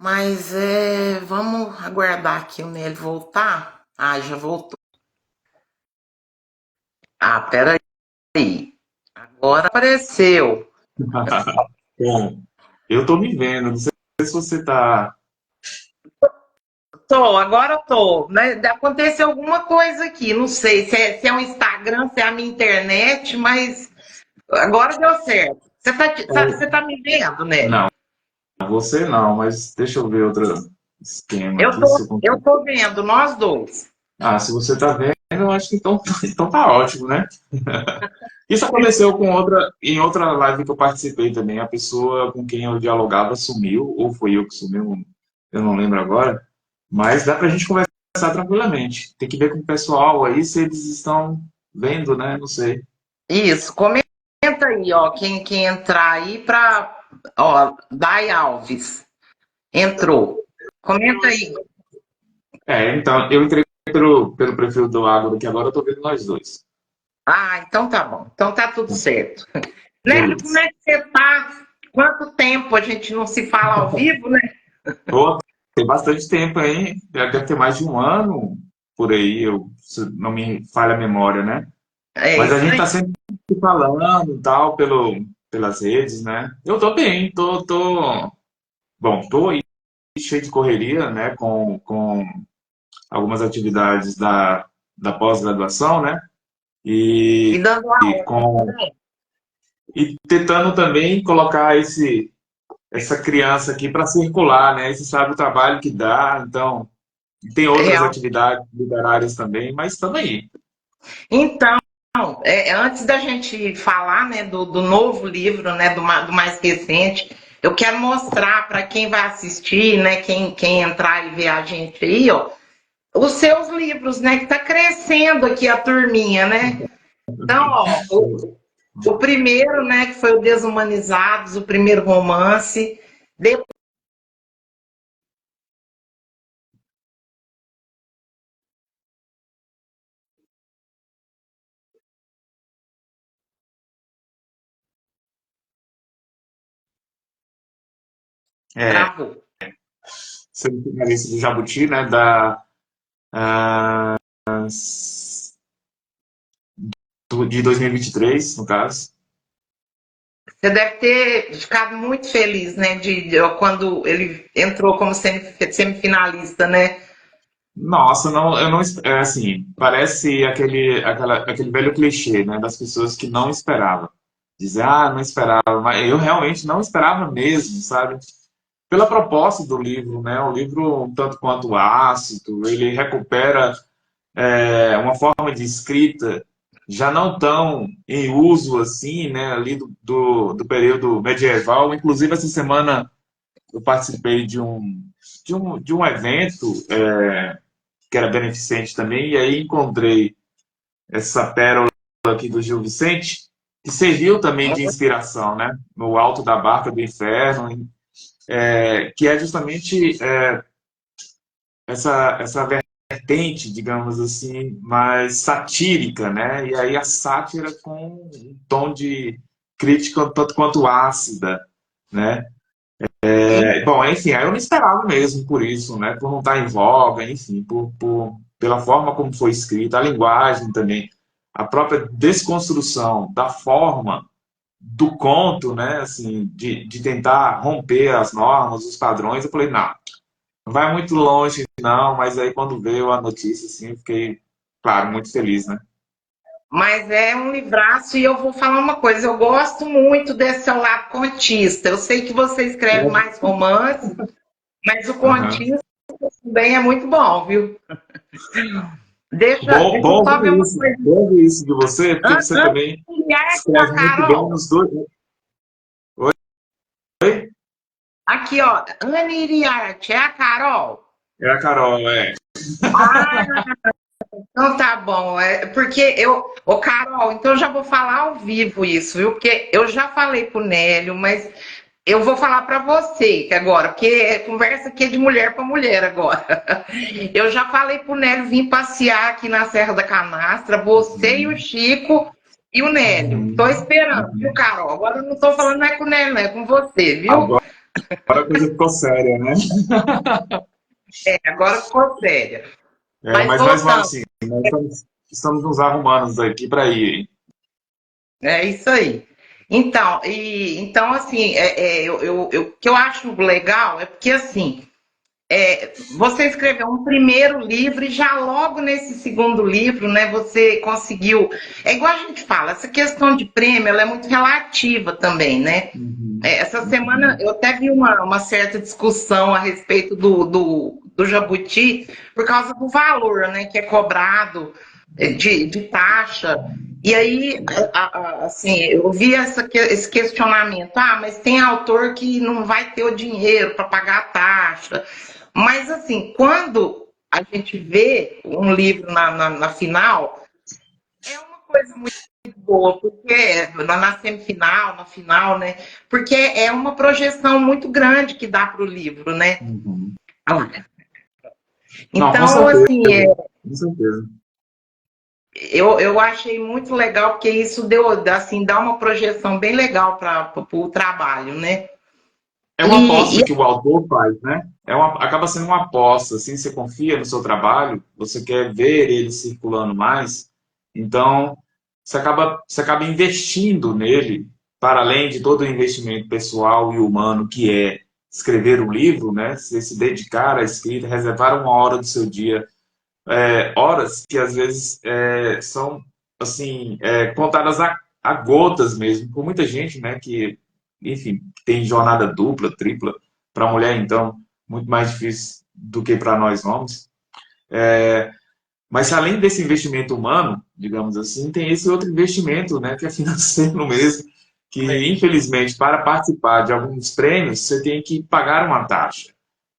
Mas vamos aguardar aqui o Nélio voltar. Ah, já voltou. Ah, peraí. Agora apareceu. Bom, eu tô me vendo, não sei se você tá. Agora tô. Né? Aconteceu alguma coisa aqui. Não sei se é o Instagram, se é a minha internet, mas agora deu certo. Você tá me vendo, Nélio? Não, você não, mas deixa eu ver outro esquema Eu aqui. Se tô, eu eu consigo. tô vendo, nós dois. Ah, se você tá vendo, eu acho que então, então tá ótimo, né? Isso aconteceu em outra live que eu participei também. A pessoa com quem eu dialogava sumiu, ou foi eu que sumiu, eu não lembro agora. Mas dá pra gente conversar tranquilamente. Tem que ver com o pessoal aí se eles estão vendo, né? Não sei. Isso, comenta aí, ó, quem entrar aí ó, Dai Alves, entrou. Comenta aí. Então, eu entrei pelo perfil do Ágora que agora eu tô vendo nós dois. Ah, então tá bom. Então tá tudo certo. Nélio, como Beleza. é que você tá? Quanto tempo a gente não se fala ao vivo, né? Pô, tem bastante tempo aí, já deve ter mais de um ano por aí, se não me falha a memória, né? É Mas a isso gente aí. tá sempre se falando e tal, pelas redes, né? Eu tô bem, bom, tô aí cheio de correria, né? Com algumas atividades da pós-graduação, né? E E, dando e, aula com, também. e tentando também colocar essa criança aqui para circular, né? Você sabe o trabalho que dá, então tem outras Real. atividades literárias também, mas estamos aí. Então, antes da gente falar, né, do novo livro, né, do mais recente, eu quero mostrar para quem vai assistir, né, quem entrar e ver a gente aí, ó, os seus livros, né? Que está crescendo aqui a turminha, né? Então, ó, o primeiro, né, que foi o Desumanizados, o primeiro romance. Depois, É, travou. semifinalista do Jabuti, né? De 2023, no caso. Você deve ter ficado muito feliz, né, quando ele entrou como semifinalista, né? Nossa, não, eu não, é assim, parece aquele velho clichê, né, das pessoas que não esperavam. Dizer, ah, não esperava, mas eu realmente não esperava mesmo, sabe? Pela proposta do livro, né? O livro, um tanto quanto ácido, ele recupera uma forma de escrita já não tão em uso assim, né? Ali do período medieval. Inclusive, essa semana eu participei de um evento que era beneficente também, e aí encontrei essa pérola aqui do Gil Vicente, que serviu também de inspiração, né? No Alto da Barca do Inferno, que é justamente essa vertente, digamos assim, mais satírica, né? E aí a sátira com um tom de crítica tanto quanto ácida, né? Bom, enfim, aí eu não esperava mesmo por isso, né? Por não estar em voga, enfim, pela forma como foi escrita, a linguagem também, a própria desconstrução da forma do conto, né? Assim, de tentar romper as normas, os padrões, eu falei, não vai muito longe, não, mas aí quando veio a notícia, assim, eu fiquei, claro, muito feliz, né? Mas é um livraço e eu vou falar uma coisa, eu gosto muito desse seu lado contista. Eu sei que você escreve mais romance, mas o Aham. contista também é muito bom, viu? Deixa, Bom, deixa eu só ver uma coisa. bom ouvir isso de você, porque você Antes também de enviar aqui a escreve muito bem Carol, nos dois. Oi? aqui, ó, Anne Iriarte, é a Carol? É a Carol, é. Ah, então tá bom. Porque ô Carol, então eu já vou falar ao vivo isso, viu? Porque eu já falei pro Nélio, mas eu vou falar para você que agora, porque conversa aqui é de mulher para mulher agora. Eu já falei pro Nélio vir passear aqui na Serra da Canastra, você e o Chico e o Nélio. Tô Uhum. esperando, viu, Carol? Agora eu não tô falando não é com o Nélio, não é com você, viu? Agora, Agora a coisa ficou séria, né? Agora ficou séria. É, Mas mas vamos voltando, sim, nós estamos nos arrumando aqui para ir, hein? é isso aí. Então, então assim, o que eu acho legal é porque assim, você escreveu um primeiro livro e já logo nesse segundo livro, né, você conseguiu. É igual a gente fala, essa questão de prêmio, ela é muito relativa também, né? Uhum, Essa semana uhum, eu até vi uma certa discussão a respeito do Jabuti por causa do valor, né, que é cobrado de taxa. E aí, assim, eu vi esse questionamento, mas tem autor que não vai ter o dinheiro para pagar a taxa. Mas, assim, quando a gente vê um livro na final, é uma coisa muito boa, porque na semifinal, na final, né? Porque é uma projeção muito grande que dá para o livro, né? uhum. Não, com Então, certeza, assim, com certeza. eu achei muito legal, porque isso deu, assim, dá uma projeção bem legal para o trabalho, né? É uma E aposta que o autor faz, né? Acaba sendo uma aposta, assim, você confia no seu trabalho, você quer ver ele circulando mais, então você acaba investindo nele, para além de todo o investimento pessoal e humano que é escrever um livro, né? Você se dedicar à escrita, reservar uma hora do seu dia, horas que às vezes são assim contadas a gotas mesmo por muita gente, né, que enfim tem jornada dupla, tripla. Para a mulher então muito mais difícil do que para nós homens. Mas além desse investimento humano, digamos assim, tem esse outro investimento, né, que é financeiro mesmo, que infelizmente para participar de alguns prêmios você tem que pagar uma taxa.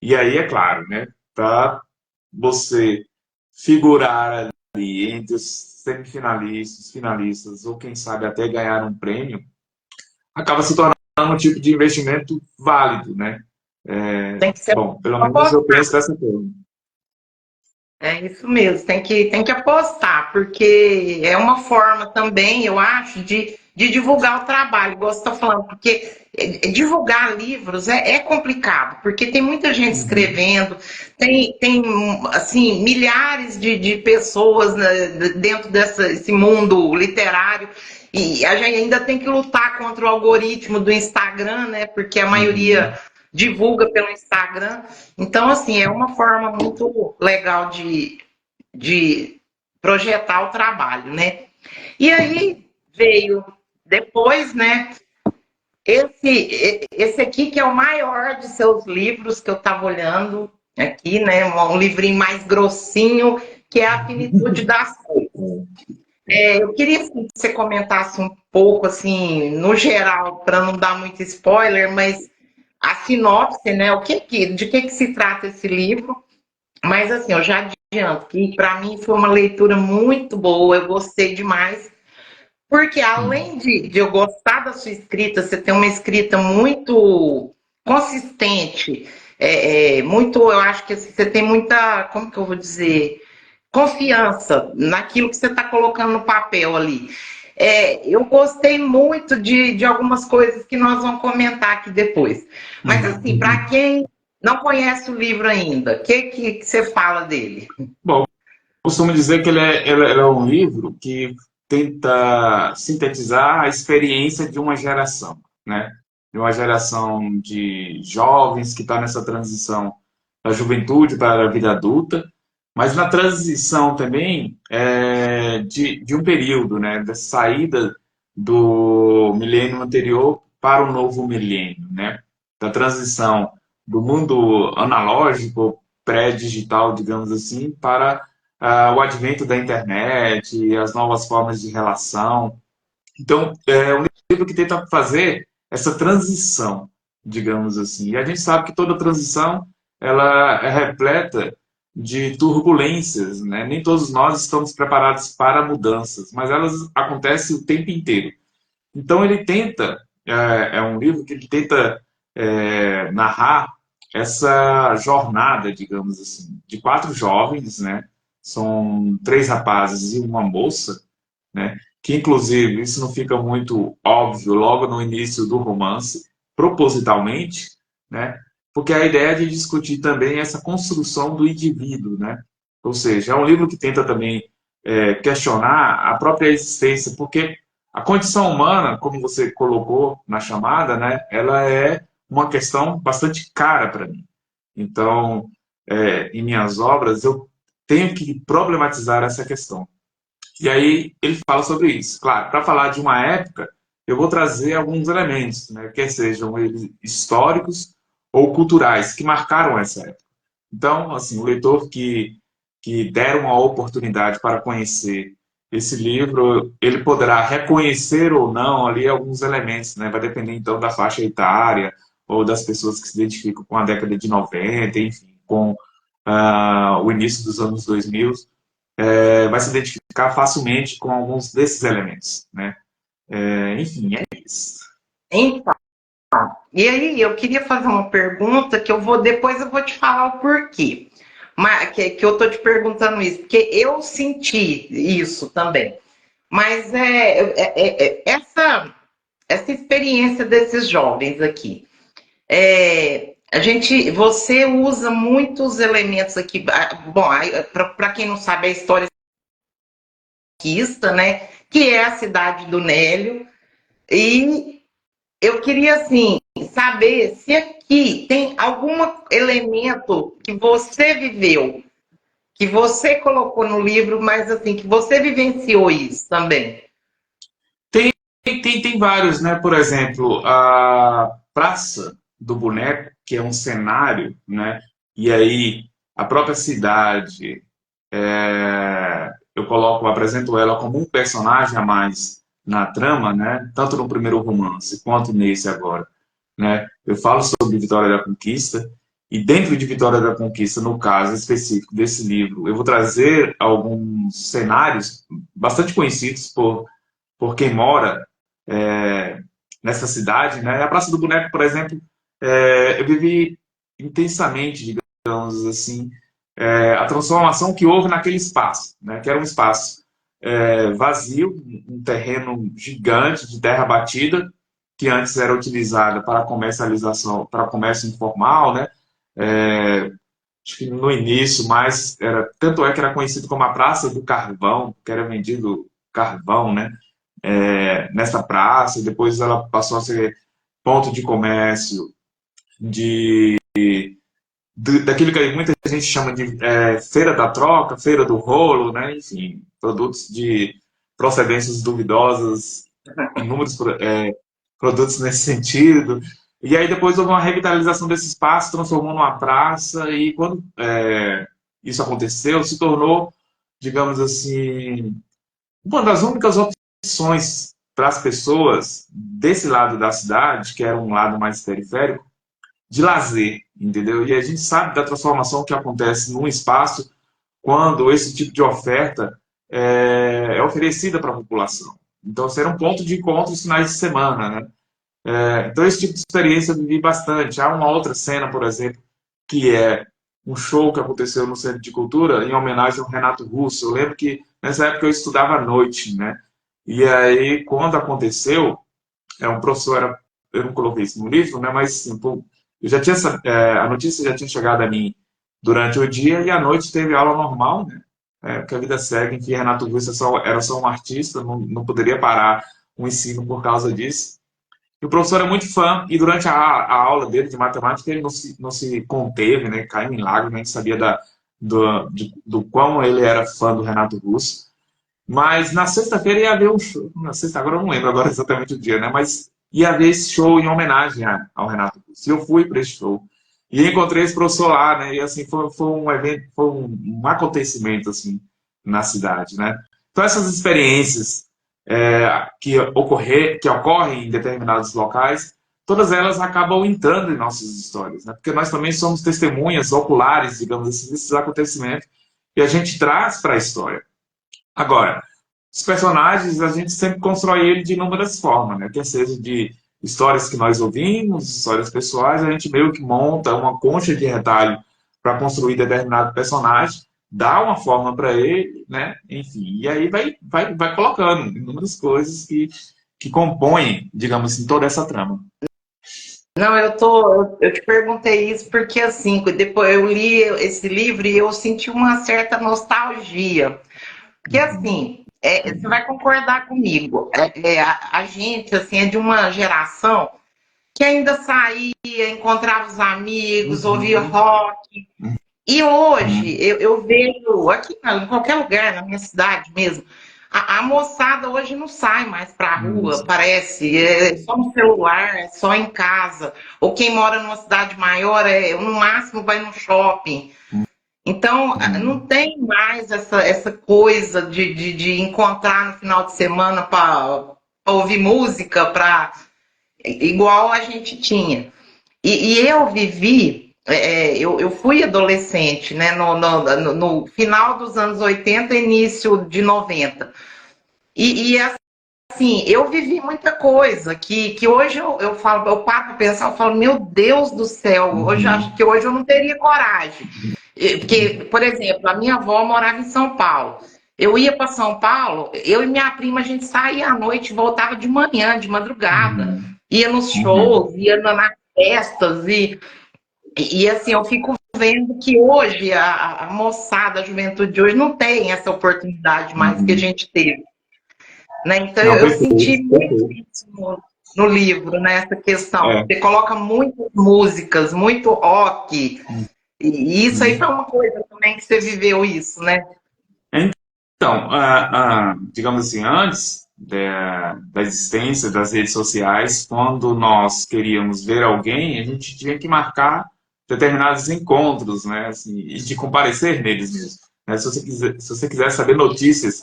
E aí é claro, né, para você figurar ali entre os semifinalistas, finalistas, ou quem sabe até ganhar um prêmio, acaba se tornando um tipo de investimento válido, né? tem que ser Bom, pelo menos eu apostar. penso dessa forma. É isso mesmo, tem que apostar, porque é uma forma também, eu acho, de divulgar o trabalho, igual você está falando, porque divulgar livros é complicado, porque tem muita gente Uhum. escrevendo, tem assim, milhares de pessoas, né, dentro desse mundo literário, e a gente ainda tem que lutar contra o algoritmo do Instagram, né? Porque a maioria Uhum. divulga pelo Instagram. Então, assim, é uma forma muito legal de projetar o trabalho, né? E aí veio depois, né? Esse aqui que é o maior de seus livros que eu estava olhando aqui, né? Um livrinho mais grossinho, que é A Finitude das Coisas. Eu queria assim, que você comentasse um pouco, assim, no geral, para não dar muito spoiler, mas a sinopse, né? De que se trata esse livro? Mas assim, eu já adianto que para mim foi uma leitura muito boa, eu gostei demais, porque além de eu gostar da sua escrita, você tem uma escrita muito consistente, muito, eu acho que assim, você tem muita, como que eu vou dizer, confiança naquilo que você está colocando no papel ali. Eu gostei muito de algumas coisas que nós vamos comentar aqui depois. Mas assim, para Uhum. quem não conhece o livro ainda, o que você fala dele? Bom, costumo dizer que ele é um livro que tenta sintetizar a experiência de uma geração, né? De uma geração de jovens que está nessa transição da juventude para a vida adulta, mas na transição também de um período, né? Da saída do milênio anterior para o novo milênio, né? Da transição do mundo analógico, pré-digital, digamos assim, para o advento da internet, as novas formas de relação. Então, é um livro que tenta fazer essa transição, digamos assim. E a gente sabe que toda transição ela é repleta de turbulências, né? Nem todos nós estamos preparados para mudanças, mas elas acontecem o tempo inteiro. Então ele tenta, é um livro que ele tenta narrar essa jornada, digamos assim, de quatro jovens, né? São três rapazes e uma moça, né? Que inclusive isso não fica muito óbvio logo no início do romance, propositalmente, né? Porque a ideia é de discutir também essa construção do indivíduo, né? Ou seja, é um livro que tenta também questionar a própria existência, porque a condição humana, como você colocou na chamada, né, ela é uma questão bastante cara para mim. Então, em minhas obras, eu tenho que problematizar essa questão. E aí ele fala sobre isso. Claro, para falar de uma época, eu vou trazer alguns elementos, né, quer sejam eles históricos ou culturais, que marcaram essa época. Então, assim, o leitor que der uma oportunidade para conhecer esse livro, ele poderá reconhecer ou não ali alguns elementos, né? Vai depender então da faixa etária ou das pessoas que se identificam com a década de 90, enfim, com o início dos anos 2000, vai se identificar facilmente com alguns desses elementos, né? Enfim, é isso. Então, e aí eu queria fazer uma pergunta que depois eu vou te falar o porquê. Mas, que eu tô te perguntando isso, porque eu senti isso também. Mas essa experiência desses jovens aqui. Você usa muitos elementos aqui. Bom, para quem não sabe, a história conquista, né? Que é a cidade do Nélio. E eu queria, assim, saber se aqui tem algum elemento que você viveu, que você colocou no livro, mas assim, que você vivenciou isso também. Tem vários, né? Por exemplo, a Praça do Boneco, que é um cenário, né? E aí a própria cidade, apresento ela como um personagem a mais na trama, né? Tanto no primeiro romance quanto nesse agora, né? Eu falo sobre Vitória da Conquista e dentro de Vitória da Conquista, no caso específico desse livro, eu vou trazer alguns cenários bastante conhecidos por quem mora é, nessa cidade, né? A Praça do Boneco, por exemplo, eu vivi intensamente, digamos assim, a transformação que houve naquele espaço, né? Que era um espaço vazio, um terreno gigante de terra batida, que antes era utilizada para comercialização, para comércio informal, né? Acho que no início, tanto é que era conhecido como a Praça do Carvão, que era vendido carvão, né? Nessa praça, e depois ela passou a ser ponto de comércio daquilo que muita gente chama de feira da troca, feira do rolo, né? Enfim, produtos de procedências duvidosas, inúmeros produtos nesse sentido. E aí depois houve uma revitalização desse espaço, transformou numa praça, e quando isso aconteceu, se tornou, digamos assim, uma das únicas opções para as pessoas desse lado da cidade, que era um lado mais periférico, de lazer, entendeu? E a gente sabe da transformação que acontece num espaço quando esse tipo de oferta é oferecida para a população. Então, será um ponto de encontro nos finais de semana, né? Então, esse tipo de experiência eu vivi bastante. Há uma outra cena, por exemplo, que é um show que aconteceu no Centro de Cultura em homenagem ao Renato Russo. Eu lembro que nessa época eu estudava à noite, né? E aí, quando aconteceu, um professor eu não coloquei isso no livro, né? Mas assim, eu já tinha a notícia já tinha chegado a mim durante o dia e à noite teve aula normal, né? Porque a vida segue. Enfim, Renato Russo era só um artista, não poderia parar o ensino por causa disso. E o professor é muito fã, e durante a aula dele de matemática, ele não se conteve, né? Caiu em lágrimas, a gente sabia do quão ele era fã do Renato Russo. Mas na sexta-feira ia haver um show, na sexta, agora eu não lembro agora exatamente o dia, né? Mas ia haver esse show em homenagem ao Renato Russo. E eu fui para esse show. E encontrei esse professor lá, né? E assim, foi um evento, foi um acontecimento, assim, na cidade, né? Então essas experiências que ocorrem em determinados locais, todas elas acabam entrando em nossas histórias, né? Porque nós também somos testemunhas oculares, digamos assim, desses acontecimentos, e a gente traz para a história. Agora, os personagens, a gente sempre constrói ele de inúmeras formas, né? Quer seja de histórias que nós ouvimos, histórias pessoais, a gente meio que monta uma concha de retalho para construir determinado personagem, dá uma forma para ele, né? Enfim, e aí vai colocando inúmeras coisas que compõem, digamos assim, toda essa trama. Não, eu te perguntei isso porque assim, depois eu li esse livro e eu senti uma certa nostalgia. Porque Uhum. assim, você vai concordar comigo, a gente assim é de uma geração que ainda saía, encontrava os amigos, ouvia Uhum. rock. E hoje Uhum. eu vejo aqui em qualquer lugar, na minha cidade mesmo, a moçada hoje não sai mais para a rua, Isso. parece, é só no celular, é só em casa. Ou quem mora numa cidade maior, no máximo vai no shopping. Então, não Uhum. tem mais essa coisa de encontrar no final de semana para ouvir música, igual a gente tinha. E eu vivi, eu fui adolescente, né, no final dos anos 80, início de 90. E assim, eu vivi muita coisa que hoje eu falo, eu paro para pensar, eu falo, meu Deus do céu, hoje eu acho Uhum. que hoje eu não teria coragem. Porque, por exemplo, a minha avó morava em São Paulo. Eu ia para São Paulo, eu e minha prima, a gente saía à noite, voltava de manhã, de madrugada. Uhum. Ia nos Uhum. shows, ia nas festas, e assim, eu fico vendo que hoje a moçada, a juventude de hoje não tem essa oportunidade mais que a Uhum. gente teve, né? Então Não, eu senti perfeito, muito perfeito. isso no livro, né? Essa questão. É. Você coloca muitas músicas, muito rock, e isso aí foi Uhum. uma coisa também que você viveu isso, né? Então, digamos assim, antes da existência das redes sociais, quando nós queríamos ver alguém, a gente tinha que marcar determinados encontros, né, assim, e de comparecer neles mesmo. Né? Se você quiser saber notícias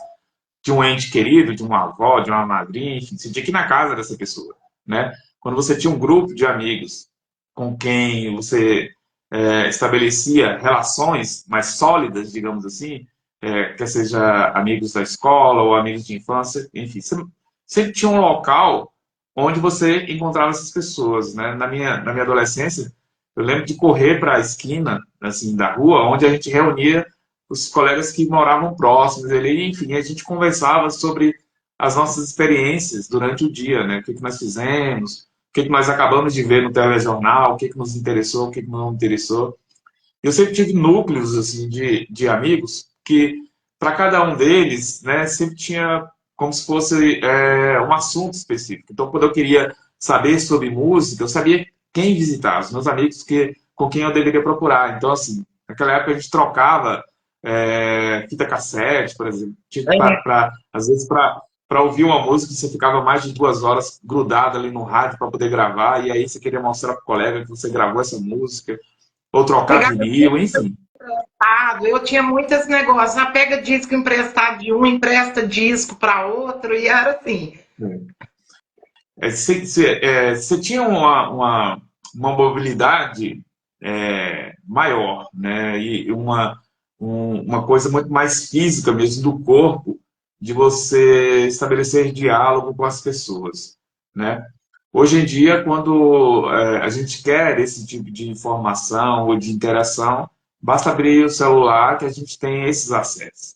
de um ente querido, de uma avó, de uma madrinha, enfim, você tinha que ir na casa dessa pessoa, né? Quando você tinha um grupo de amigos com quem você estabelecia relações mais sólidas, digamos assim, quer seja amigos da escola ou amigos de infância, enfim, você sempre tinha um local onde você encontrava essas pessoas, né? Na minha adolescência, eu lembro de correr para a esquina, assim, da rua, onde a gente reunia os colegas que moravam próximos ali, enfim, a gente conversava sobre as nossas experiências durante o dia, né? O que nós fizemos, o que nós acabamos de ver no telejornal, o que nos interessou, o que não interessou. Eu sempre tive núcleos assim de amigos que para cada um deles, né, sempre tinha como se fosse um assunto específico. Então, quando eu queria saber sobre música, eu sabia quem visitar, os meus amigos com quem eu deveria procurar. Então, assim, naquela época a gente trocava fita cassete, por exemplo, às vezes para ouvir uma música, você ficava mais de 2 horas grudado ali no rádio para poder gravar, e aí você queria mostrar para o colega que você gravou essa música, ou trocar Pegava vinil, enfim. emprestado, eu tinha muitos negócios. Pega disco emprestado de um, empresta disco para outro, e era assim. Você tinha uma mobilidade maior, né? E uma coisa muito mais física mesmo do corpo, de você estabelecer diálogo com as pessoas, né? Hoje em dia, quando a gente quer esse tipo de informação ou de interação, basta abrir o celular que a gente tem esses acessos.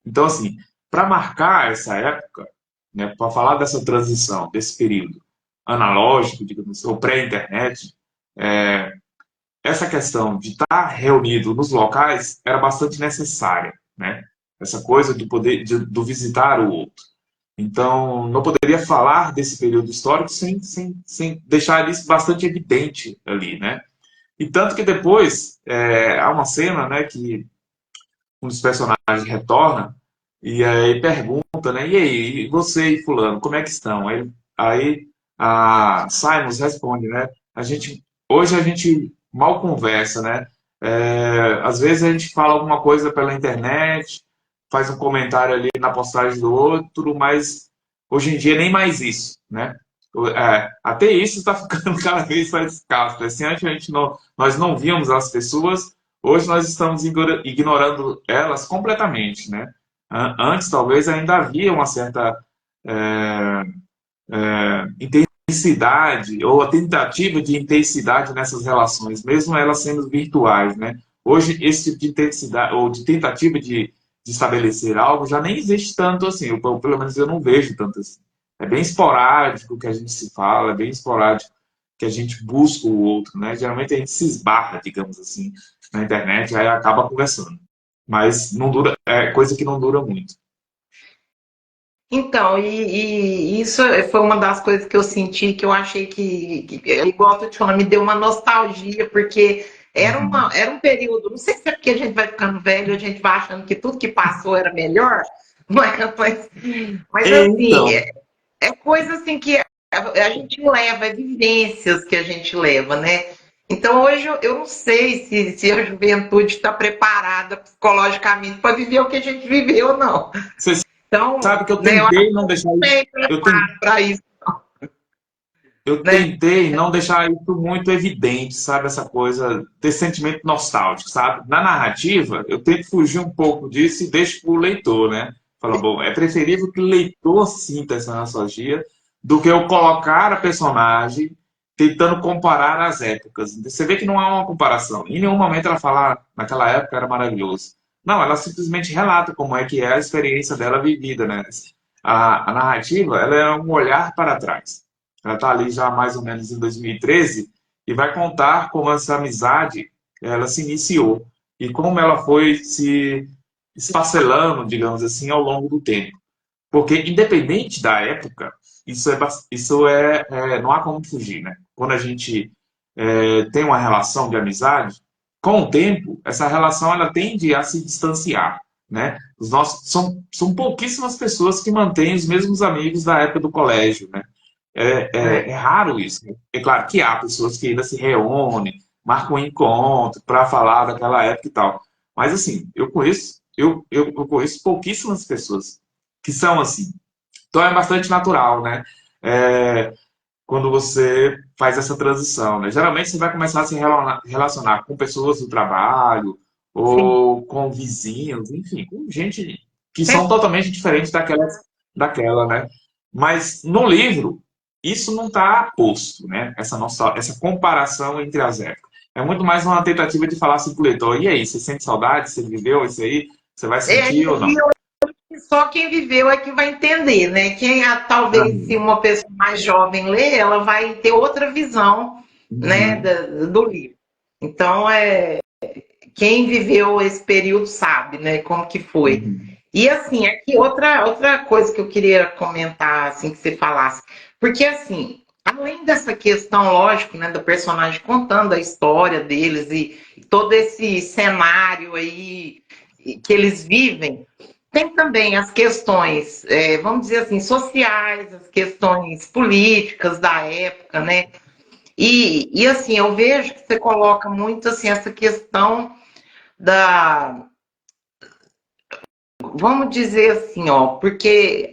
Então, assim, para marcar essa época, né, para falar dessa transição, desse período analógico, digamos assim, ou pré-internet, é, essa questão de estar reunido nos locais era bastante necessária, né? Essa coisa do poder do visitar o outro. Então, não poderia falar desse período histórico sem deixar isso bastante evidente ali, né? E tanto que depois há uma cena, né, que um dos personagens retorna e aí pergunta, né? E aí, e você e fulano, como é que estão? Aí a Simons responde, né? Hoje a gente mal conversa, né? Às vezes a gente fala alguma coisa pela internet, faz um comentário ali na postagem do outro, mas hoje em dia nem mais isso, né? Até isso está ficando cada vez mais escasso. Assim, antes nós não víamos as pessoas. Hoje nós estamos ignorando elas completamente, né? Antes, talvez, ainda havia uma certa é, intensidade ou a tentativa de intensidade nessas relações, mesmo elas sendo virtuais, né? Hoje, esse tipo de intensidade ou de tentativa de estabelecer algo já nem existe tanto assim. Pelo menos eu não vejo tanto assim. É bem esporádico o que a gente se fala, é bem esporádico. que a gente busca o outro, né? Geralmente a gente se esbarra, digamos assim, na internet, aí acaba conversando. Mas não dura, é coisa que não dura muito. Então, e isso foi uma das coisas que eu senti, que eu achei igual eu tô te falando, me deu uma nostalgia, porque Uhum. era um período, não sei se é porque a gente vai ficando velho, a gente vai achando que tudo que passou era melhor, mas assim, Então, é coisa assim que a gente leva, é vivências que a gente leva, né? Então hoje eu não sei se a juventude está preparada psicologicamente para viver o que a gente viveu ou não. você Então, sabe que eu né, eu tentei não deixar isso. tem Eu tentei preparo para isso, eu né? tentei não deixar isso muito evidente, sabe? Essa coisa, desse sentimento nostálgico, sabe? Na narrativa, eu tento fugir um pouco disso e deixo para o leitor, né? Fala, bom, é preferível que o leitor sinta essa nostalgia do que eu colocar a personagem tentando comparar as épocas. Você vê que não há uma comparação. Em nenhum momento ela fala, "Ah, naquela época era maravilhoso." Não, ela simplesmente relata como é que é a experiência dela vivida, né? A narrativa, ela é um olhar para trás. Ela está ali já mais ou menos em 2013 e vai contar como essa amizade ela se iniciou e como ela foi se esfacelando, digamos assim, ao longo do tempo. Porque independente da época, não há como fugir, né? Quando a gente tem uma relação de amizade, com o tempo essa relação ela tende a se distanciar, né? São pouquíssimas pessoas que mantêm os mesmos amigos da época do colégio, né? É É. raro isso. Né? É claro que há pessoas que ainda se reúnem, marcam um encontro para falar daquela época e tal. Mas assim, eu conheço pouquíssimas pessoas que são assim. Então é bastante natural, né? É, quando você faz essa transição, né? Geralmente você vai começar a se relacionar com pessoas do trabalho Sim. ou com vizinhos, enfim, com gente que são Sempre totalmente diferentes daquela, né? Mas no livro isso não está posto, né? Essa comparação entre as épocas. É muito mais uma tentativa de falar assim para o leitor, e aí, você sente saudade? Você viveu isso aí? Você vai é, sentir ou não? só quem viveu é que vai entender, né? Talvez se uma pessoa mais jovem ler, ela vai ter outra visão, né, Uhum, do livro. Então, quem viveu esse período sabe, né, como que foi. uhum, E assim, aqui outra coisa que eu queria comentar, assim, que você falasse, porque assim, além dessa questão, lógico, né, do personagem contando a história deles e todo esse cenário aí que eles vivem, tem também as questões, vamos dizer assim, sociais, as questões políticas da época, né? E assim, eu vejo que você coloca muito assim essa questão da, vamos dizer assim, ó, porque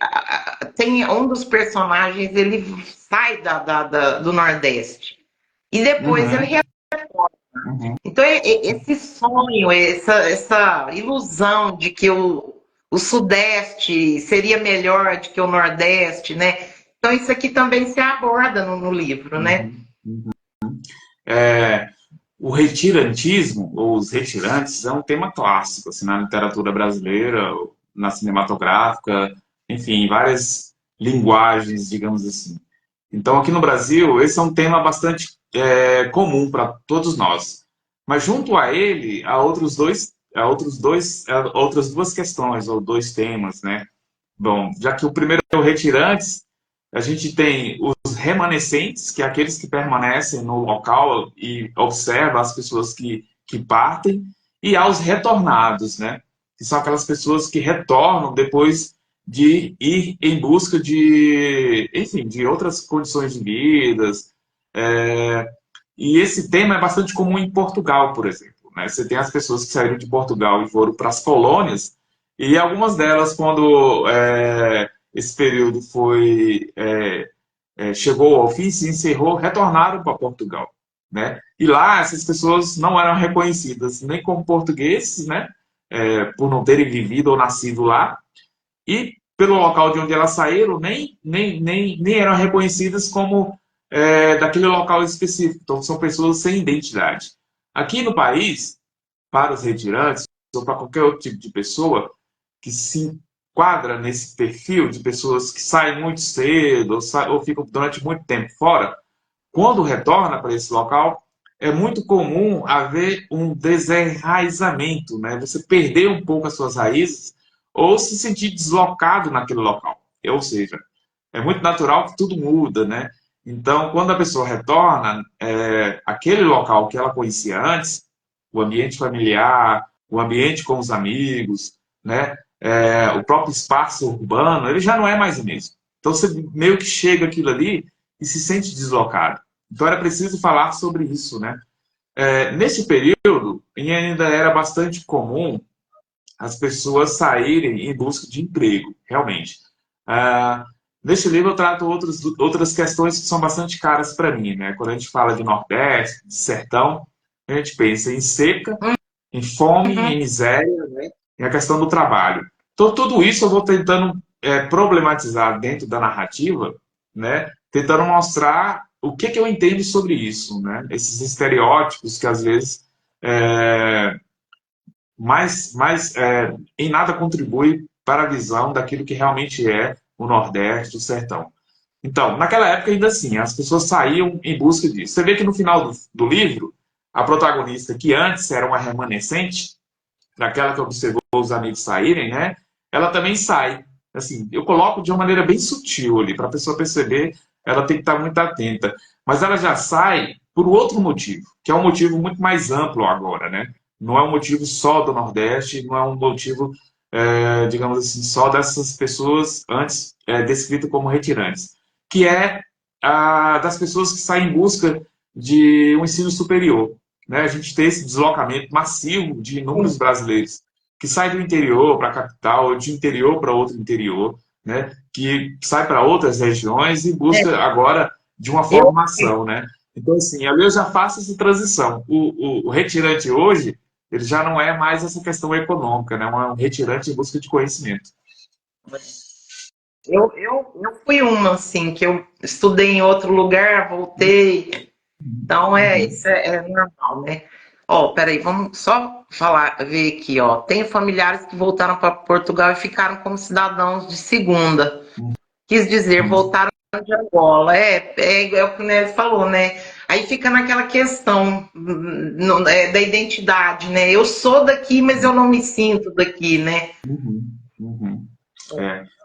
tem um dos personagens, ele sai do Nordeste e depois ele uhum, uhum. então esse sonho, essa ilusão de que o Sudeste seria melhor do que o Nordeste, né? Então isso aqui também se aborda no livro, né? Uhum. É, o retirantismo, ou os retirantes, é um tema clássico assim, na literatura brasileira, na cinematográfica, enfim, em várias linguagens, digamos assim. Então, aqui no Brasil, esse é um tema bastante comum para todos nós. Mas junto a ele, há outras duas questões, ou dois temas, né? Bom, já que o primeiro é o retirantes, a gente tem os remanescentes, que é aqueles que permanecem no local e observam as pessoas que partem, e há os retornados, né? Que são aquelas pessoas que retornam depois de ir em busca de, enfim, de outras condições de vidas. É, e esse tema é bastante comum em Portugal, por exemplo. Né? Você tem as pessoas que saíram de Portugal e foram para as colônias, e algumas delas, quando esse período chegou ao fim, se encerrou, retornaram para Portugal. Né? E lá, essas pessoas não eram reconhecidas nem como portugueses, né? Por não terem vivido ou nascido lá, e pelo local de onde elas saíram, nem eram reconhecidas como daquele local específico. Então, são pessoas sem identidade. Aqui no país, para os retirantes, ou para qualquer outro tipo de pessoa que se enquadra nesse perfil de pessoas que saem muito cedo ou ficam durante muito tempo fora, quando retorna para esse local, é muito comum haver um desenraizamento, né? Você perder um pouco as suas raízes ou se sentir deslocado naquele local. Ou seja, é muito natural que tudo muda, né? Então, quando a pessoa retorna, aquele local que ela conhecia antes, o ambiente familiar, o ambiente com os amigos, né? O próprio espaço urbano, ele já não é mais o mesmo. Então, você meio que chega aquilo ali e se sente deslocado. Então, era preciso falar sobre isso, né? Nesse período, ainda era bastante comum as pessoas saírem em busca de emprego, realmente. Neste livro eu trato outras questões que são bastante caras para mim, né? Quando a gente fala de Nordeste, de sertão, a gente pensa em seca, em fome, em Uhum. miséria, né? E a questão do trabalho. Então, tudo isso eu vou tentando problematizar dentro da narrativa, né? Tentando mostrar o que eu entendo sobre isso, né? Esses estereótipos que às vezes em nada contribui para a visão daquilo que realmente é o Nordeste, o sertão. Então, naquela época, ainda assim, as pessoas saíam em busca disso. Você vê que no final do livro, a protagonista, que antes era uma remanescente, daquela que observou os amigos saírem, né? Ela também sai. Assim, eu coloco de uma maneira bem sutil ali, para a pessoa perceber, ela tem que estar muito atenta. Mas ela já sai por outro motivo, que é um motivo muito mais amplo agora, né? Não é um motivo só do Nordeste, não é um motivo, digamos assim, só dessas pessoas antes descritas como retirantes, que é das pessoas que saem em busca de um ensino superior, né? A gente tem esse deslocamento massivo de inúmeros brasileiros que saem do interior para a capital, ou de interior para outro interior, né? Que sai para outras regiões e busca agora de uma Eu, formação, né? Então, assim, ali eu já faço essa transição. O retirante hoje, ele já não é mais essa questão econômica, né? Um retirante em busca de conhecimento. eu fui uma, assim, que eu estudei em outro lugar, voltei. Então, Uhum. isso é normal, né? Ó, peraí, vamos só falar, ver aqui, ó. Tenho familiares que voltaram para Portugal e ficaram como cidadãos de segunda. Quis dizer, voltaram de Angola. É o que o Neves falou, né? Aí fica naquela questão da identidade, né? Eu sou daqui, mas eu não me sinto daqui, né? Uhum. Uhum.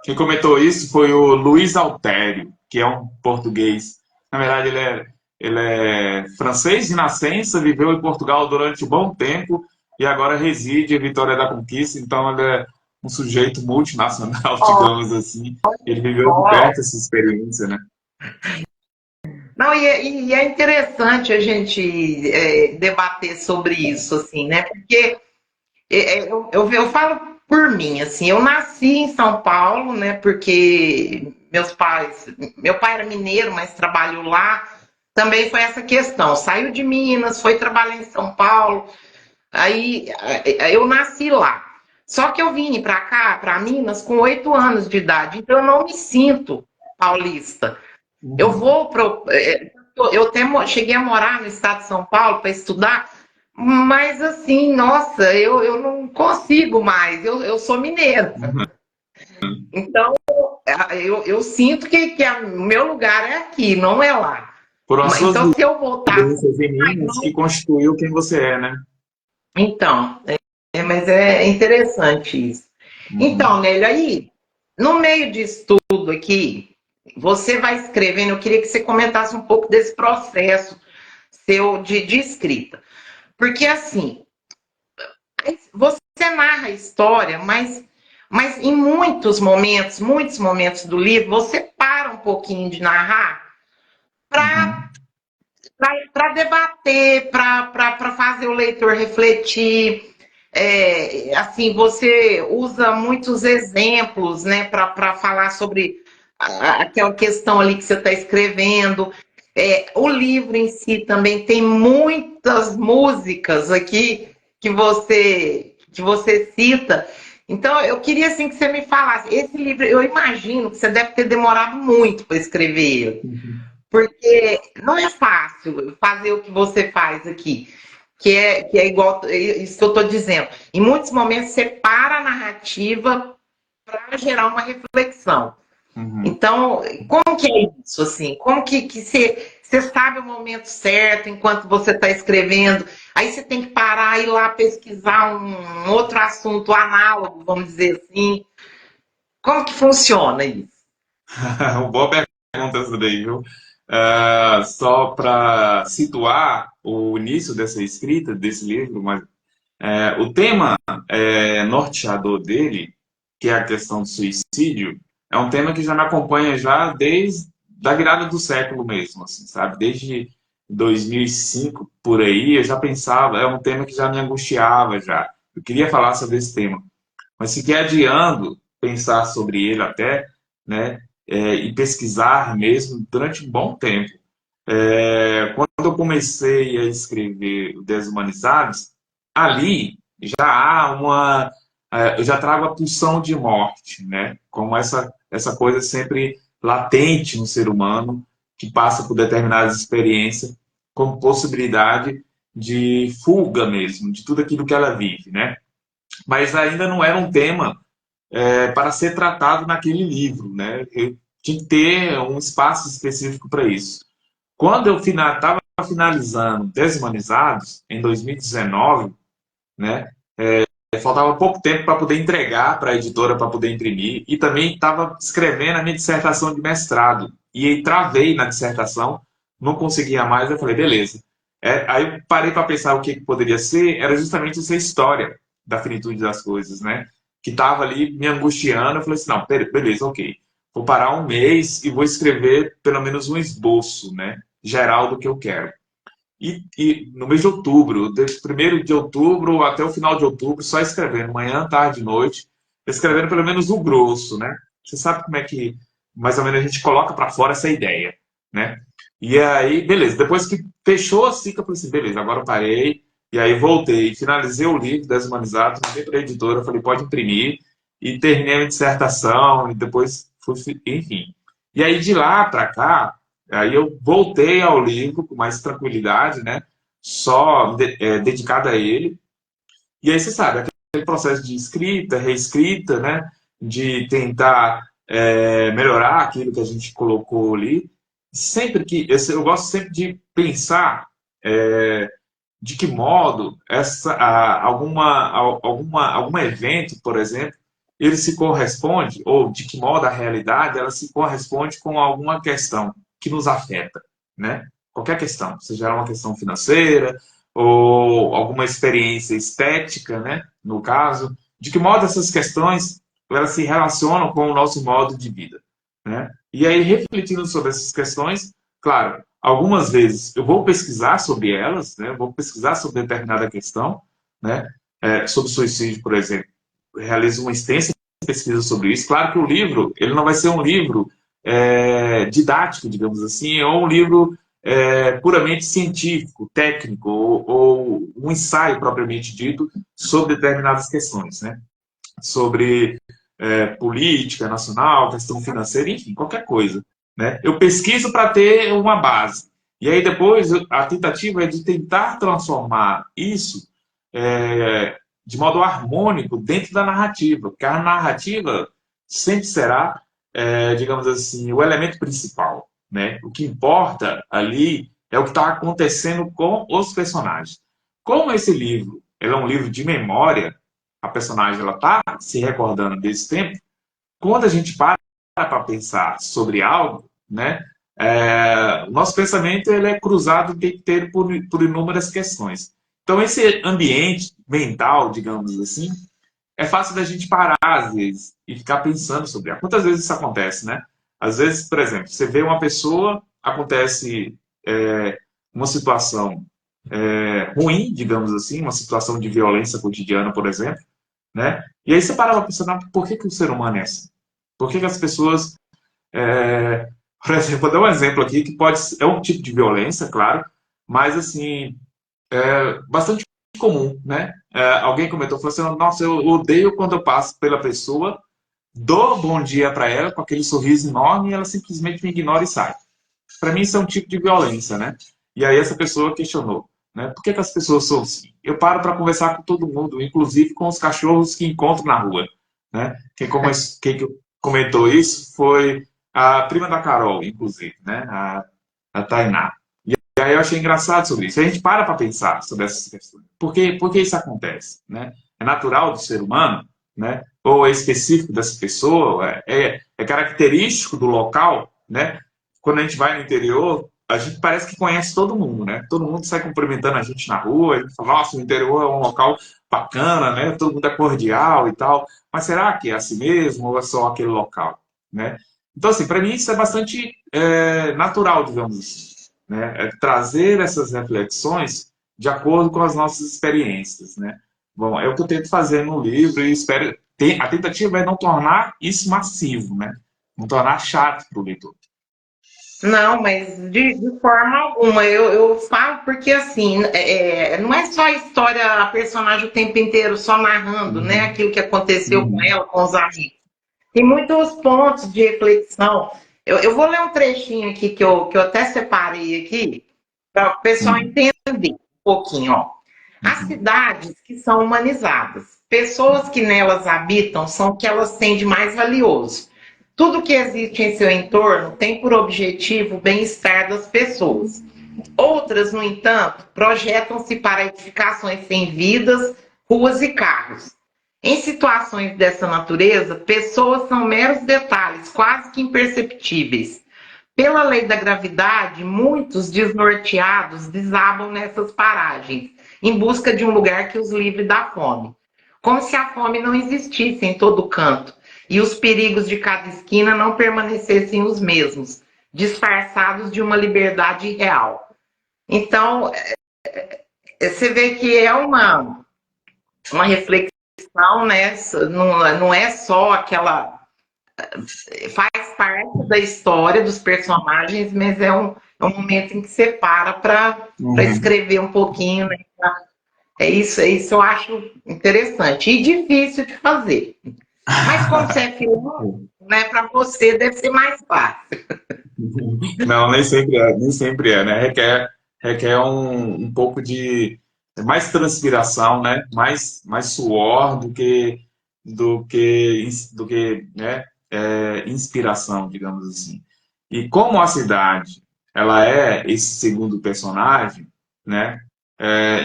Quem comentou isso foi o Luiz Altério, que é um português. Na verdade, ele é francês de nascença, viveu em Portugal durante um bom tempo e agora reside em Vitória da Conquista. Então, ele é um sujeito multinacional, Ó, digamos assim. Ele viveu de ó. perto essa experiência, né? Não, e é interessante a gente debater sobre isso, assim, né? Porque eu falo por mim, assim, eu nasci em São Paulo, né? Porque meu pai era mineiro, mas trabalhou lá. Também foi essa questão. Saiu de Minas, foi trabalhar em São Paulo. Aí eu nasci lá. Só que eu vim para cá, para Minas, com 8 anos de idade. Então eu não me sinto paulista. Eu Uhum. vou pro. Eu até cheguei a morar no estado de São Paulo para estudar, mas assim, nossa, eu não consigo mais. Eu sou mineira. Uhum. Então, eu sinto que o meu lugar é aqui, não é lá. Foram as suas Então, se eu voltasse. vivências em Minas que constituiu quem você é, né? Então, mas é interessante isso. Uhum. Então, Nélio, aí, no meio disso tudo aqui, você vai escrevendo, eu queria que você comentasse um pouco desse processo seu de escrita. Porque, assim, você narra a história, mas em muitos momentos do livro, você para um pouquinho de narrar Uhum. para debater, para fazer o leitor refletir. Assim, você usa muitos exemplos, né, para falar sobre aquela questão ali que você está escrevendo. O livro em si também tem muitas músicas aqui que você cita. Então, eu queria assim que você me falasse. Esse livro, eu imagino que você deve ter demorado muito para escrever ele, Uhum. porque não é fácil fazer o que você faz aqui, que é igual isso que eu estou dizendo. Em muitos momentos você para a narrativa para gerar uma reflexão. Uhum. Então, como que é isso, assim? Como que você sabe o momento certo enquanto você está escrevendo. Aí você tem que parar e ir lá pesquisar um outro assunto análogo, vamos dizer assim. Como que funciona isso? Boa pergunta essa daí, viu? Só para situar o início dessa escrita, desse livro, mas o tema norteador dele, que é a questão do suicídio, é um tema que já me acompanha já desde a virada do século mesmo, assim, sabe? Desde 2005, por aí, eu já pensava, é um tema que já me angustiava já. Eu queria falar sobre esse tema, mas fiquei adiando pensar sobre ele até, né? E pesquisar mesmo durante um bom tempo. Quando eu comecei a escrever o Desumanizados, ali já há uma. Eu já trago a pulsão de morte, né? Como essa coisa sempre latente no ser humano, que passa por determinadas experiências, como possibilidade de fuga mesmo, de tudo aquilo que ela vive, né? Mas ainda não era um tema para ser tratado naquele livro, né? Eu tinha que ter um espaço específico para isso. Quando eu estava finalizando Desumanizados, em 2019, né, faltava pouco tempo para poder entregar para a editora, para poder imprimir, e também estava escrevendo a minha dissertação de mestrado. E aí travei na dissertação, não conseguia mais, eu falei, beleza. Aí eu parei para pensar o que poderia ser, era justamente essa história da finitude das coisas, né? Que estava ali me angustiando, eu falei assim, não, beleza, ok. Vou parar um mês e vou escrever pelo menos um esboço, né? Geral do que eu quero. E no mês de outubro, desde o 1º de outubro até o final de outubro, só escrevendo, manhã, tarde, noite, escrevendo pelo menos o grosso, né? Você sabe como é que, mais ou menos, a gente coloca para fora essa ideia, né? E aí, beleza, depois que fechou a cicla, eu falei assim, beleza, agora eu parei, e aí voltei, finalizei o livro Desumanizados, mandei para a editora, falei, pode imprimir, e terminei a minha dissertação, e depois fui, enfim. E aí, de lá para cá, aí eu voltei ao livro com mais tranquilidade, né? Só dedicado a ele. E aí você sabe, aquele processo de escrita, reescrita, né? De tentar melhorar aquilo que a gente colocou ali. Sempre que eu gosto sempre de pensar de que modo algum evento, por exemplo, ele se corresponde, ou de que modo a realidade ela se corresponde com alguma questão que nos afeta, né? Qualquer questão, seja ela uma questão financeira ou alguma experiência estética, né? No caso, de que modo essas questões elas se relacionam com o nosso modo de vida, né? E aí, refletindo sobre essas questões, claro, algumas vezes eu vou pesquisar sobre elas, né? Vou pesquisar sobre determinada questão, né? Sobre suicídio, por exemplo. Realizo uma extensa pesquisa sobre isso. Claro que o livro, ele não vai ser um livro didático, digamos assim, ou um livro puramente científico, técnico, ou um ensaio propriamente dito sobre determinadas questões, né? Sobre política nacional, questão financeira, enfim, qualquer coisa, né? Eu pesquiso para ter uma base. E aí depois a tentativa é de tentar transformar isso de modo harmônico dentro da narrativa, porque a narrativa sempre será, digamos assim, o elemento principal, né? O que importa ali é o que está acontecendo com os personagens. Como esse livro ele é um livro de memória, a personagem ela está se recordando desse tempo, quando a gente para pensar sobre algo, né, o nosso pensamento ele é cruzado o tempo inteiro por inúmeras questões. Então, esse ambiente mental, digamos assim, é fácil da gente parar, às vezes, e ficar pensando sobre ela. Quantas vezes isso acontece, né? Às vezes, por exemplo, você vê uma pessoa, acontece uma situação ruim, digamos assim, uma situação de violência cotidiana, por exemplo, né? E aí você para pensar, por que o ser humano é assim? Por que as pessoas... por exemplo, vou dar um exemplo aqui, que é um tipo de violência, claro, mas, assim, bastante comum, né? Alguém comentou, falou assim, nossa, eu odeio quando eu passo pela pessoa, dou bom dia para ela, com aquele sorriso enorme, e ela simplesmente me ignora e sai. Para mim, isso é um tipo de violência, né? E aí essa pessoa questionou, né? Por que as pessoas são assim? Eu paro para conversar com todo mundo, inclusive com os cachorros que encontro na rua, né? Quem comentou isso foi a prima da Carol, inclusive, né? A Tainá. aí eu achei engraçado sobre isso. A gente para pensar sobre essas questões. Por que isso acontece? Né? É natural do ser humano? Né? Ou é específico dessa pessoa? É característico do local? Né? Quando a gente vai no interior, a gente parece que conhece todo mundo. Né? Todo mundo sai cumprimentando a gente na rua. A gente fala, nossa, o interior é um local bacana, né? Todo mundo é cordial e tal. Mas será que é assim mesmo ou é só aquele local? Né? Então, assim, para mim isso é bastante natural, digamos assim, né? É trazer essas reflexões de acordo com as nossas experiências, né? Bom, é o que eu tento fazer no livro e espero. A tentativa é não tornar isso massivo, né? Não tornar chato para o leitor. Não, mas de forma alguma. Eu falo porque, assim, não é só a história, a personagem o tempo inteiro só narrando, né, Uhum, aquilo que aconteceu com uhum, ela, com os amigos. Tem muitos pontos de reflexão. Eu vou ler um trechinho aqui que eu até separei aqui, para o pessoal sim, entender um pouquinho, ó. As uhum, cidades que são humanizadas, pessoas que nelas habitam são o que elas têm de mais valioso. Tudo que existe em seu entorno tem por objetivo o bem-estar das pessoas. Outras, no entanto, projetam-se para edificações sem vidas, ruas e carros. Em situações dessa natureza, pessoas são meros detalhes, quase que imperceptíveis. Pela lei da gravidade, muitos desnorteados desabam nessas paragens, em busca de um lugar que os livre da fome. Como se a fome não existisse em todo canto e os perigos de cada esquina não permanecessem os mesmos, disfarçados de uma liberdade real. Então, você vê que é uma reflexão, né? Não é só aquela. Faz parte da história dos personagens, mas é um momento em que você para uhum. escrever um pouquinho, né? É isso eu acho interessante e difícil de fazer. Mas como você é filósofo, né, para você deve ser mais fácil. Não, nem sempre é, né? Requer um pouco de mais transpiração, né? Mais suor do que né? Inspiração, digamos assim. E como a cidade, ela é esse segundo personagem, né?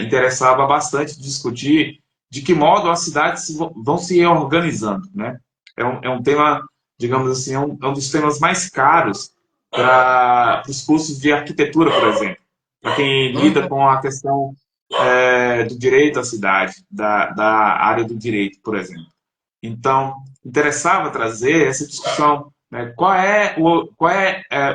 Interessava bastante discutir de que modo as cidades vão se organizando, né? É um tema, digamos assim, é um dos temas mais caros para os cursos de arquitetura, por exemplo, para quem lida Uhum. com a questão do direito à cidade, da área do direito, por exemplo. Então, interessava trazer essa discussão, né? Qual é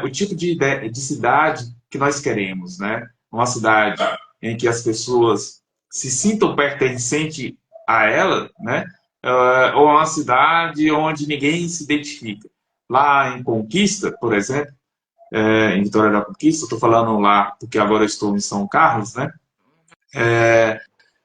o tipo de cidade que nós queremos, né? Uma cidade em que as pessoas se sintam pertencentes a ela, né? Ou uma cidade onde ninguém se identifica. Lá em Conquista, por exemplo, em Vitória da Conquista, estou falando lá porque agora eu estou em São Carlos, né?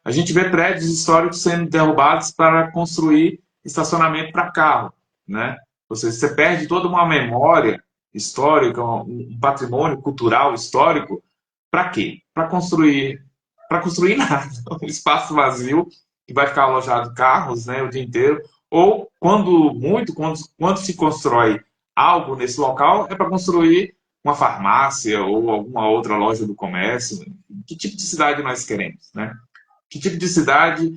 A gente vê prédios históricos sendo derrubados para construir estacionamento para carro, né? Ou seja, você perde toda uma memória histórica, um patrimônio cultural histórico, para quê? Para construir nada, um espaço vazio que vai ficar alojado carros, né, o dia inteiro, ou quando se constrói algo nesse local é para construir uma farmácia ou alguma outra loja do comércio. Que tipo de cidade nós queremos, né? Que tipo de cidade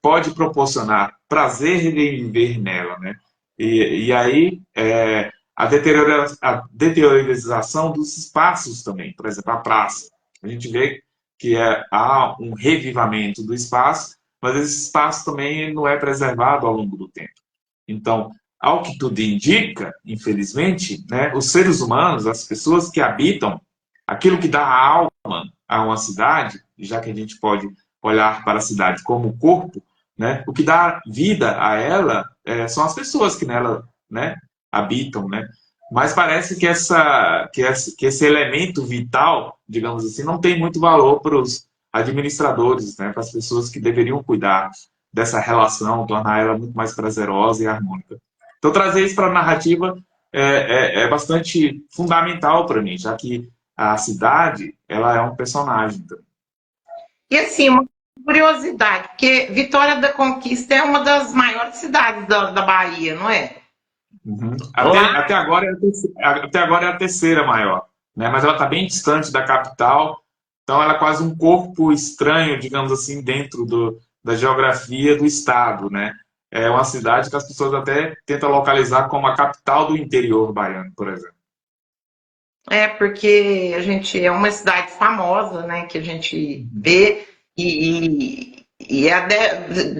pode proporcionar prazer em viver nela, né? E aí a deteriorização dos espaços também, por exemplo, a praça. A gente vê que há um revivamento do espaço, mas esse espaço também não é preservado ao longo do tempo. Então, ao que tudo indica, infelizmente, né, os seres humanos, as pessoas que habitam, aquilo que dá alma a uma cidade, já que a gente pode olhar para a cidade como corpo, né, o que dá vida a ela são as pessoas que nela, né, habitam, né? Mas parece que esse elemento vital, digamos assim, não tem muito valor para os administradores, né, para as pessoas que deveriam cuidar dessa relação, tornar ela muito mais prazerosa e harmônica. Então, trazer isso para a narrativa é bastante fundamental para mim, já que a cidade ela é um personagem também. E assim, uma curiosidade, porque Vitória da Conquista é uma das maiores cidades da Bahia, não é? Uhum. Até, Lá, até agora é a terceira maior. né? Mas ela está bem distante da capital, então ela é quase um corpo estranho, digamos assim, dentro da geografia do estado, né? É uma cidade que as pessoas até tentam localizar como a capital do interior baiano, por exemplo. É, porque a gente é uma cidade famosa, né? Que a gente vê e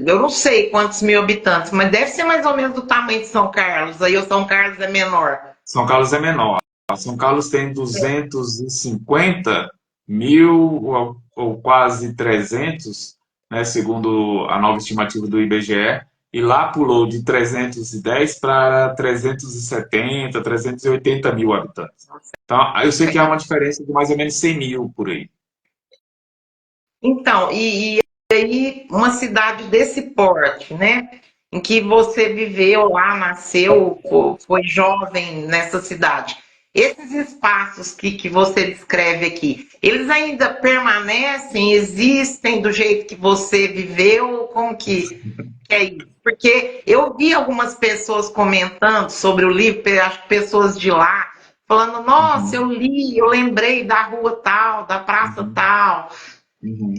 eu não sei quantos mil habitantes, mas deve ser mais ou menos do tamanho de São Carlos. Aí o São Carlos é menor. São Carlos é menor. São Carlos tem 250 mil ou quase 300, né, segundo a nova estimativa do IBGE, e lá pulou de 310 para 370, 380 mil habitantes. Então, eu sei que há uma diferença de mais ou menos 100 mil por aí. Então, e aí uma cidade desse porte, né? Em que você viveu lá, nasceu, foi jovem nessa cidade. Esses espaços que você descreve aqui, eles ainda permanecem, existem do jeito que você viveu? Como que é isso? Porque eu vi algumas pessoas comentando sobre o livro, acho que pessoas de lá, falando, nossa, Uhum, eu li, eu lembrei da rua tal, da praça uhum, tal. uhum.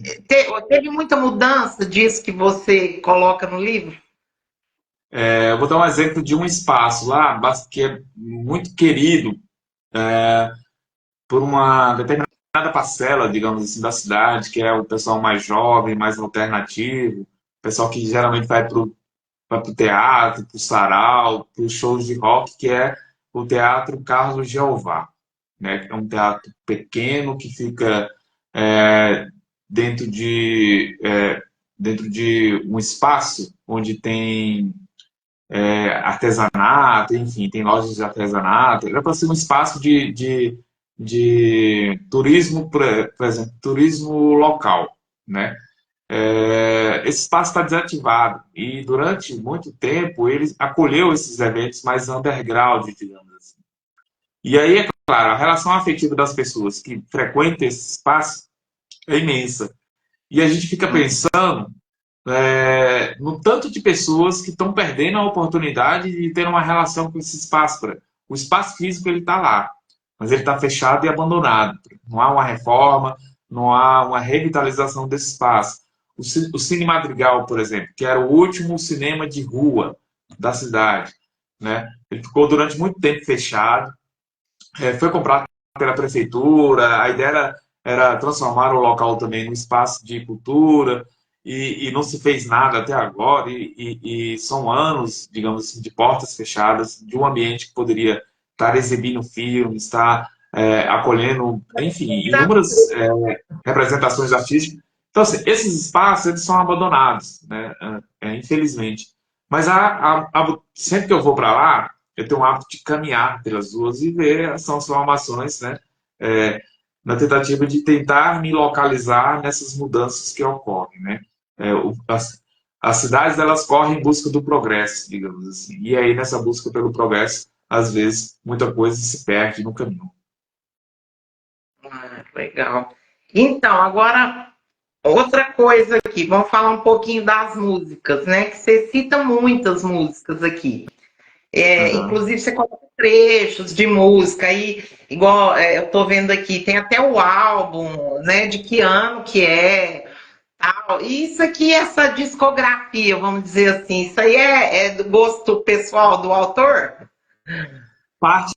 Teve muita mudança disso que você coloca no livro? Eu vou dar um exemplo de um espaço lá que é muito querido por uma determinada parcela, digamos assim, da cidade, que é o pessoal mais jovem, mais alternativo, pessoal que geralmente vai para o teatro, para o sarau, para os shows de rock, que é o Teatro Carlos Jeová, né? É um teatro pequeno que fica é, dentro de dentro de um espaço onde tem artesanato, enfim, tem lojas de artesanato. Era para ser um espaço de turismo, por exemplo, turismo local, né? Esse espaço está desativado e durante muito tempo ele acolheu esses eventos mais underground, digamos assim. E aí, é claro, a relação afetiva das pessoas que frequentam esse espaço é imensa. E a gente fica pensando no tanto de pessoas que estão perdendo a oportunidade de ter uma relação com esse espaço. O espaço físico ele está lá, mas ele está fechado e abandonado. Não há uma reforma, não há uma revitalização desse espaço. O Cine Madrigal, por exemplo, que era o último cinema de rua da cidade, né? Ele ficou durante muito tempo fechado, foi comprado pela prefeitura, a ideia era transformar o local também num espaço de cultura, e não se fez nada até agora, e são anos, digamos assim, de portas fechadas, de um ambiente que poderia estar exibindo filmes, estar acolhendo, enfim, inúmeras representações artísticas. Então, assim, esses espaços eles são abandonados, né, infelizmente. Mas sempre que eu vou para lá, eu tenho o hábito de caminhar pelas ruas e ver as transformações, né? É, na tentativa de tentar me localizar nessas mudanças que ocorrem, né? As cidades elas correm em busca do progresso, digamos assim. E aí nessa busca pelo progresso, às vezes muita coisa se perde no caminho. Ah, legal. Então, agora outra coisa aqui, vamos falar um pouquinho das músicas, né? Que você cita muitas músicas aqui. Uhum. Inclusive, você coloca trechos de música aí, igual eu tô vendo aqui, tem até o álbum, né? De que ano que é, tal. E isso aqui, essa discografia, vamos dizer assim, isso aí é do gosto pessoal do autor? Parte,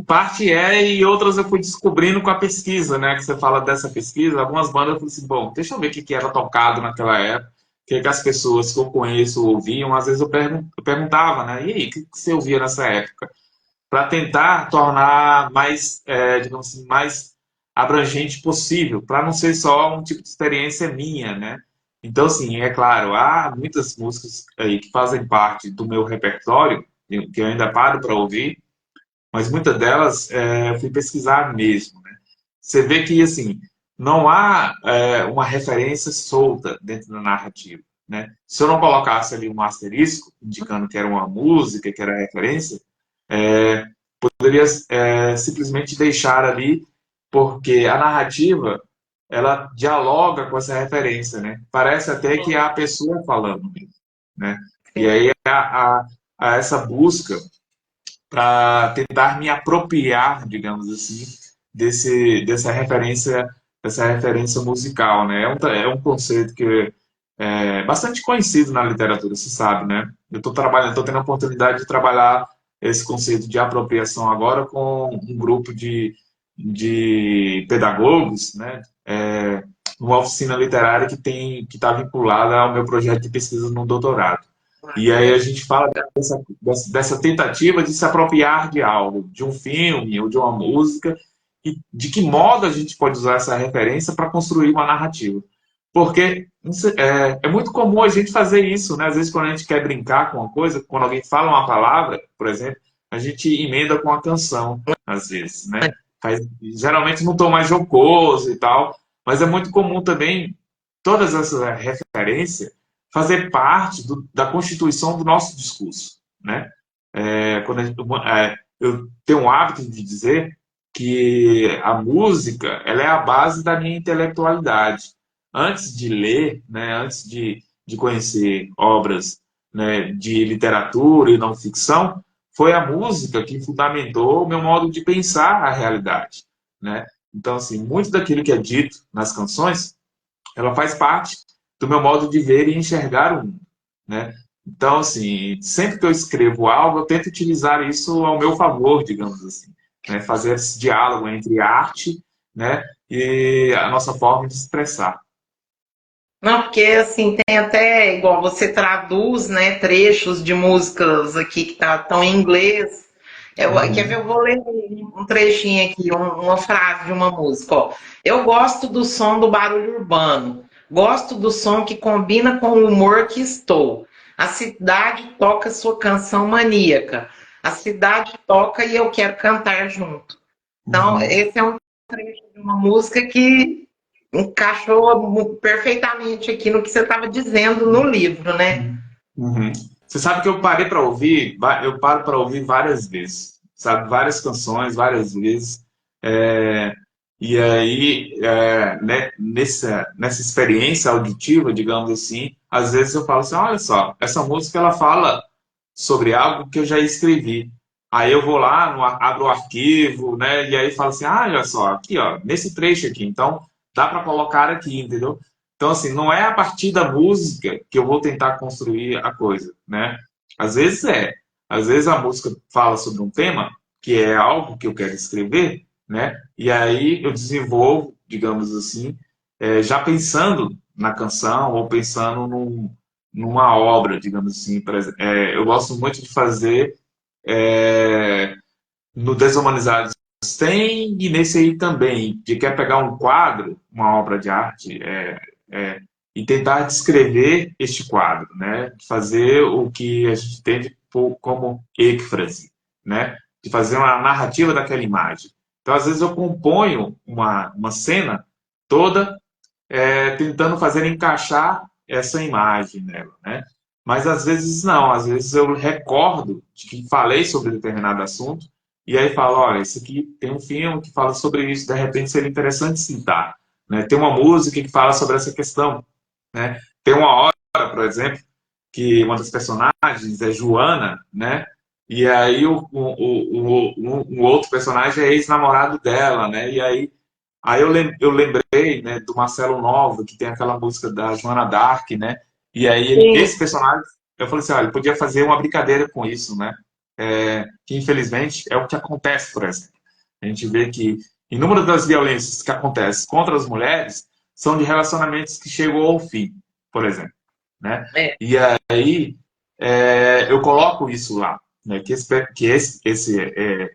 parte e outras eu fui descobrindo com a pesquisa, né? Que você fala dessa pesquisa, algumas bandas eu falei assim, bom, deixa eu ver o que era tocado naquela época, o que as pessoas que eu conheço ouviam. Às vezes eu perguntava, né? E aí, o que você ouvia nessa época? Para tentar tornar mais, digamos assim, mais abrangente possível, para não ser só um tipo de experiência minha, né? Então, assim, é claro, há muitas músicas aí que fazem parte do meu repertório, que eu ainda paro para ouvir, mas muitas delas eu fui pesquisar mesmo, né? Você vê que, assim, não há uma referência solta dentro da narrativa, né? Se eu não colocasse ali um asterisco, indicando que era uma música, que era referência, é, poderia simplesmente deixar ali, porque a narrativa ela dialoga com essa referência, né? Parece até que é a pessoa falando, né? E Sim. aí a essa busca para tentar me apropriar, digamos assim, dessa referência musical, né? É um conceito que é bastante conhecido na literatura, se sabe, né? Eu estou tendo a oportunidade de trabalhar esse conceito de apropriação agora com um grupo de pedagogos, né? Uma oficina literária que está vinculada ao meu projeto de pesquisa no doutorado. E aí a gente fala dessa tentativa de se apropriar de algo, de um filme ou de uma música, e de que modo a gente pode usar essa referência para construir uma narrativa. Porque é muito comum a gente fazer isso, né? Às vezes, quando a gente quer brincar com uma coisa, quando alguém fala uma palavra, por exemplo, a gente emenda com a canção, às vezes, né? Geralmente num tom mais jocoso e tal, mas é muito comum também todas essas referências fazer parte da constituição do nosso discurso, né? Eu tenho um hábito de dizer que a música ela é a base da minha intelectualidade. Antes de ler, né, antes de conhecer obras, né, de literatura e não ficção, foi a música que fundamentou o meu modo de pensar a realidade, né? Então, assim, muito daquilo que é dito nas canções, ela faz parte do meu modo de ver e enxergar o mundo, né? Então, assim, sempre que eu escrevo algo, eu tento utilizar isso ao meu favor, digamos assim, né? Fazer esse diálogo entre arte, né, e a nossa forma de expressar. Não, porque assim, tem até, igual você traduz, né, trechos de músicas aqui que estão em inglês. Quer ver, Uhum. eu vou ler um trechinho aqui, uma frase de uma música. Ó. Eu gosto do som do barulho urbano, gosto do som que combina com o humor que estou. A cidade toca sua canção maníaca, a cidade toca e eu quero cantar junto. Então, Uhum. esse é um trecho de uma música que encaixou perfeitamente aqui no que você estava dizendo no livro, né? Uhum. Você sabe que eu parei para ouvir, eu paro para ouvir várias vezes, sabe? Várias canções, várias vezes. É, e aí, né, nessa experiência auditiva, digamos assim, às vezes eu falo assim, olha só, essa música ela fala sobre algo que eu já escrevi. Aí eu vou lá, abro o arquivo, né? E aí falo assim, ah, olha só, aqui, ó, nesse trecho aqui, então dá para colocar aqui, entendeu? Então, assim, não é a partir da música que eu vou tentar construir a coisa, né? Às vezes é. Às vezes a música fala sobre um tema que é algo que eu quero escrever, né? E aí eu desenvolvo, digamos assim, já pensando na canção ou pensando numa obra, digamos assim. Por exemplo, eu gosto muito de fazer é, no Desumanizados tem, e nesse aí também, de quer pegar um quadro, uma obra de arte, é, e tentar descrever este quadro, né? Fazer o que a gente entende como êxfrase, né? De fazer uma narrativa daquela imagem. Então, às vezes, eu componho uma cena toda tentando fazer encaixar essa imagem nela, né? Mas às vezes não, às vezes eu recordo de que falei sobre determinado assunto e aí falo, olha, isso aqui tem um filme que fala sobre isso, de repente seria interessante citar, né? Tem uma música que fala sobre essa questão, né? Tem uma hora, por exemplo, que uma das personagens é Joana, né? E aí um outro personagem é ex-namorado dela, né? E aí eu lembrei, né, do Marcelo Nova, que tem aquela música da Joana Dark, né? E aí Sim. esse personagem, eu falei assim, olha, ele podia fazer uma brincadeira com isso, né? Que infelizmente é o que acontece, por exemplo. A gente vê que inúmeras das violências que acontecem contra as mulheres são de relacionamentos que chegam ao fim, por exemplo, né? É. E aí eu coloco isso lá, né?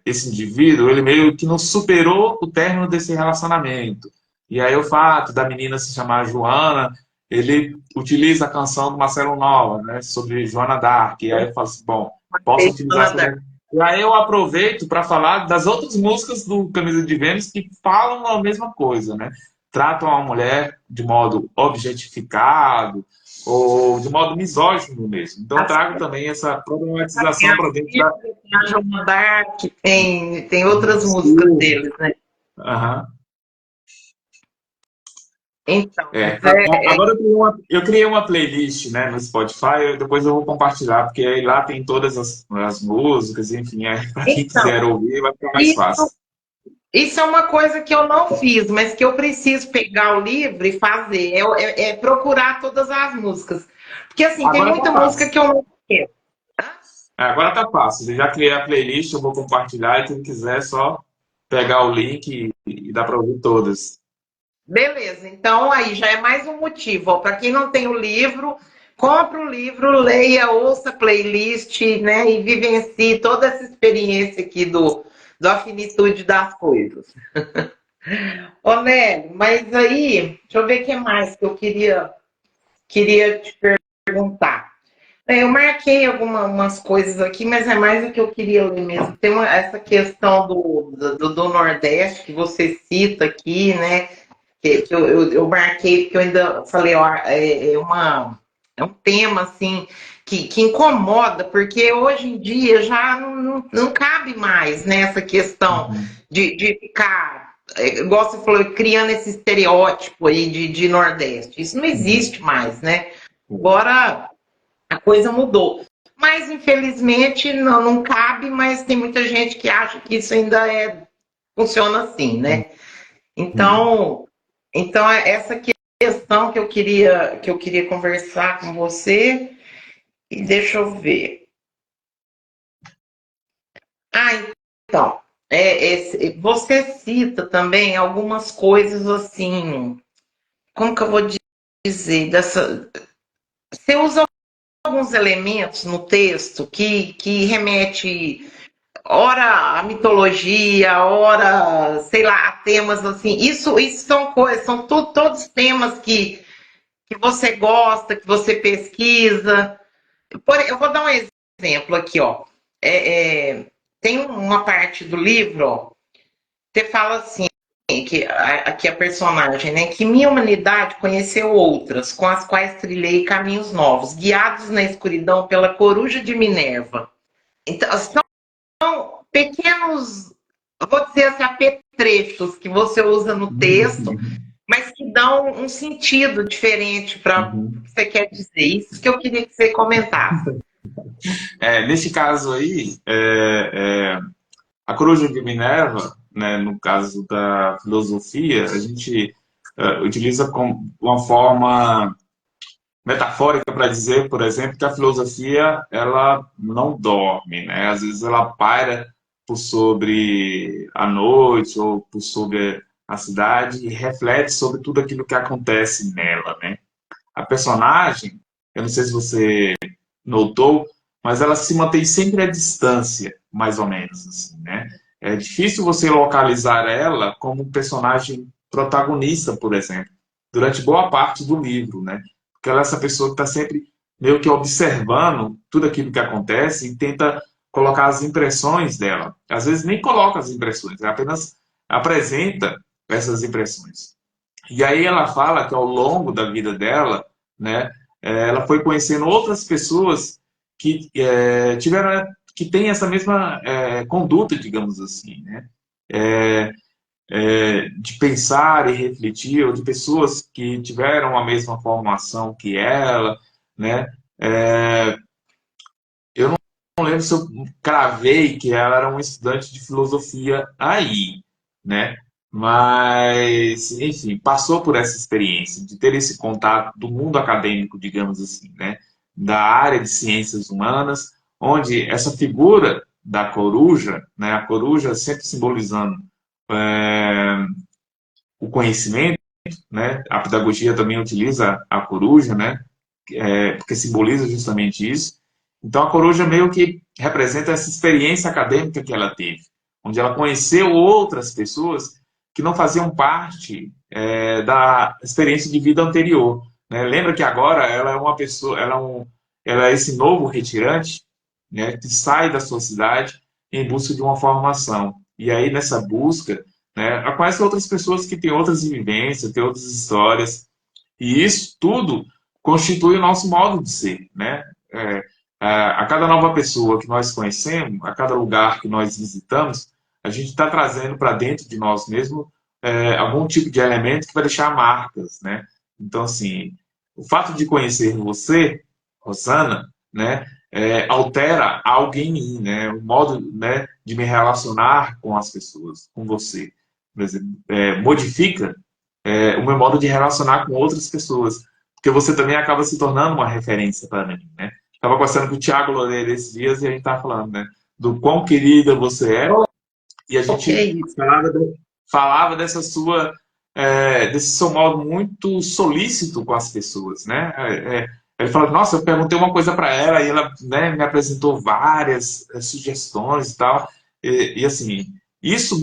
Esse indivíduo ele meio que não superou o término desse relacionamento. E aí o fato da menina se chamar Joana, ele utiliza a canção do Marcelo Nova, né? Sobre Joana d'Arc. E aí eu falo assim, bom, posso utilizar sobre. E aí eu aproveito para falar das outras músicas do Camisa de Vênus que falam a mesma coisa, né? Tratam a mulher de modo objetificado ou de modo misógino mesmo. Então eu trago também essa problematização para dentro da. A Joana Dark, tem outras músicas deles, né? Aham. Então, Agora eu criei uma playlist, né, no Spotify, depois eu vou compartilhar, porque aí lá tem todas as músicas, enfim, para quem então, quiser ouvir vai ficar mais isso fácil. Isso é uma coisa que eu não fiz, mas que eu preciso pegar o livro e fazer. É procurar todas as músicas. Porque, assim, tem Agora tá muita música fácil. que eu não conheço. Agora tá fácil. Eu já criei a playlist, eu vou compartilhar e quem quiser é só pegar o link e dá para ouvir todas. Beleza, então aí já é mais um motivo. Para quem não tem o livro, compre o livro, leia, ouça a playlist, né? E vivencie toda essa experiência aqui do A Finitude das Coisas. Ô, Nélio, mas aí, deixa eu ver o que mais que eu queria te perguntar. Eu marquei algumas coisas aqui, mas é mais o que eu queria ler mesmo. Tem essa questão do Nordeste que você cita aqui, né? Que eu marquei, porque eu ainda falei, ó, é um tema assim que incomoda, porque hoje em dia já não cabe mais nessa questão Uhum. de ficar, igual você falou, criando esse estereótipo aí de Nordeste. Isso não existe Uhum. mais, né? Agora a coisa mudou. Mas, infelizmente, não cabe, mas tem muita gente que acha que isso ainda funciona assim, né? Uhum. Então, então é essa questão que eu queria conversar com você, e deixa eu ver. Ah, então, você cita também algumas coisas assim, como que eu vou dizer, você usa alguns elementos no texto que remete ora a mitologia, ora, sei lá, a temas assim. Isso são coisas, são todos temas que você gosta, que você pesquisa. Eu vou dar um exemplo aqui, ó. Tem uma parte do livro, ó, você fala assim, que aqui a personagem, né? Que minha humanidade conheceu outras, com as quais trilhei caminhos novos, guiados na escuridão pela coruja de Minerva. Então, são pequenos, vou dizer assim, apetrechos que você usa no texto, Uhum. mas que dão um sentido diferente para o que Uhum. você quer dizer. Isso que eu queria que você comentasse. Nesse caso aí, a coruja de Minerva, né, no caso da filosofia, a gente utiliza como uma forma metafórica para dizer, por exemplo, que a filosofia ela não dorme, né? Às vezes ela paira por sobre a noite ou por sobre a cidade e reflete sobre tudo aquilo que acontece nela, né? A personagem, eu não sei se você notou, mas ela se mantém sempre à distância, mais ou menos, assim, né? É difícil você localizar ela como um personagem protagonista, por exemplo, durante boa parte do livro, né? Porque ela é essa pessoa que está sempre meio que observando tudo aquilo que acontece e tenta colocar as impressões dela. Às vezes nem coloca as impressões, ela apenas apresenta essas impressões. E aí ela fala que ao longo da vida dela, né, ela foi conhecendo outras pessoas que tiveram, que têm essa mesma conduta, digamos assim, né, é, de pensar e refletir, ou de pessoas que tiveram a mesma formação que ela, né. É, eu não lembro se eu cravei que ela era uma estudante de filosofia aí, né? Mas, enfim, passou por essa experiência de ter esse contato do mundo acadêmico, digamos assim, né? Da área de ciências humanas, onde essa figura da coruja, né? A coruja sempre simbolizando é, o conhecimento, né? A pedagogia também utiliza a coruja, né? Porque simboliza justamente isso. Então, a coruja meio que representa essa experiência acadêmica que ela teve, onde ela conheceu outras pessoas que não faziam parte da experiência de vida anterior. Né? Lembra que agora ela é uma pessoa, ela é esse novo retirante, né, que sai da sua cidade em busca de uma formação. E aí, nessa busca, né, ela conhece outras pessoas que têm outras vivências, têm outras histórias, e isso tudo constitui o nosso modo de ser, né? A cada nova pessoa que nós conhecemos, a cada lugar que nós visitamos, a gente está trazendo para dentro de nós mesmos algum tipo de elemento que vai deixar marcas, né? Então, assim, o fato de conhecer você, Rosana, né, altera algo em mim, né? O modo, né, de me relacionar com as pessoas, com você. por exemplo, modifica o meu modo de relacionar com outras pessoas. Porque você também acaba se tornando uma referência para mim, né? Estava conversando com o Thiago Loureiro esses dias e a gente estava falando, né? Do quão querida você é. E a O que gente é isso? falava dessa sua, desse seu modo muito solícito com as pessoas, né? Ele falou, nossa, eu perguntei uma coisa para ela e ela, né, me apresentou várias sugestões e tal. Assim, isso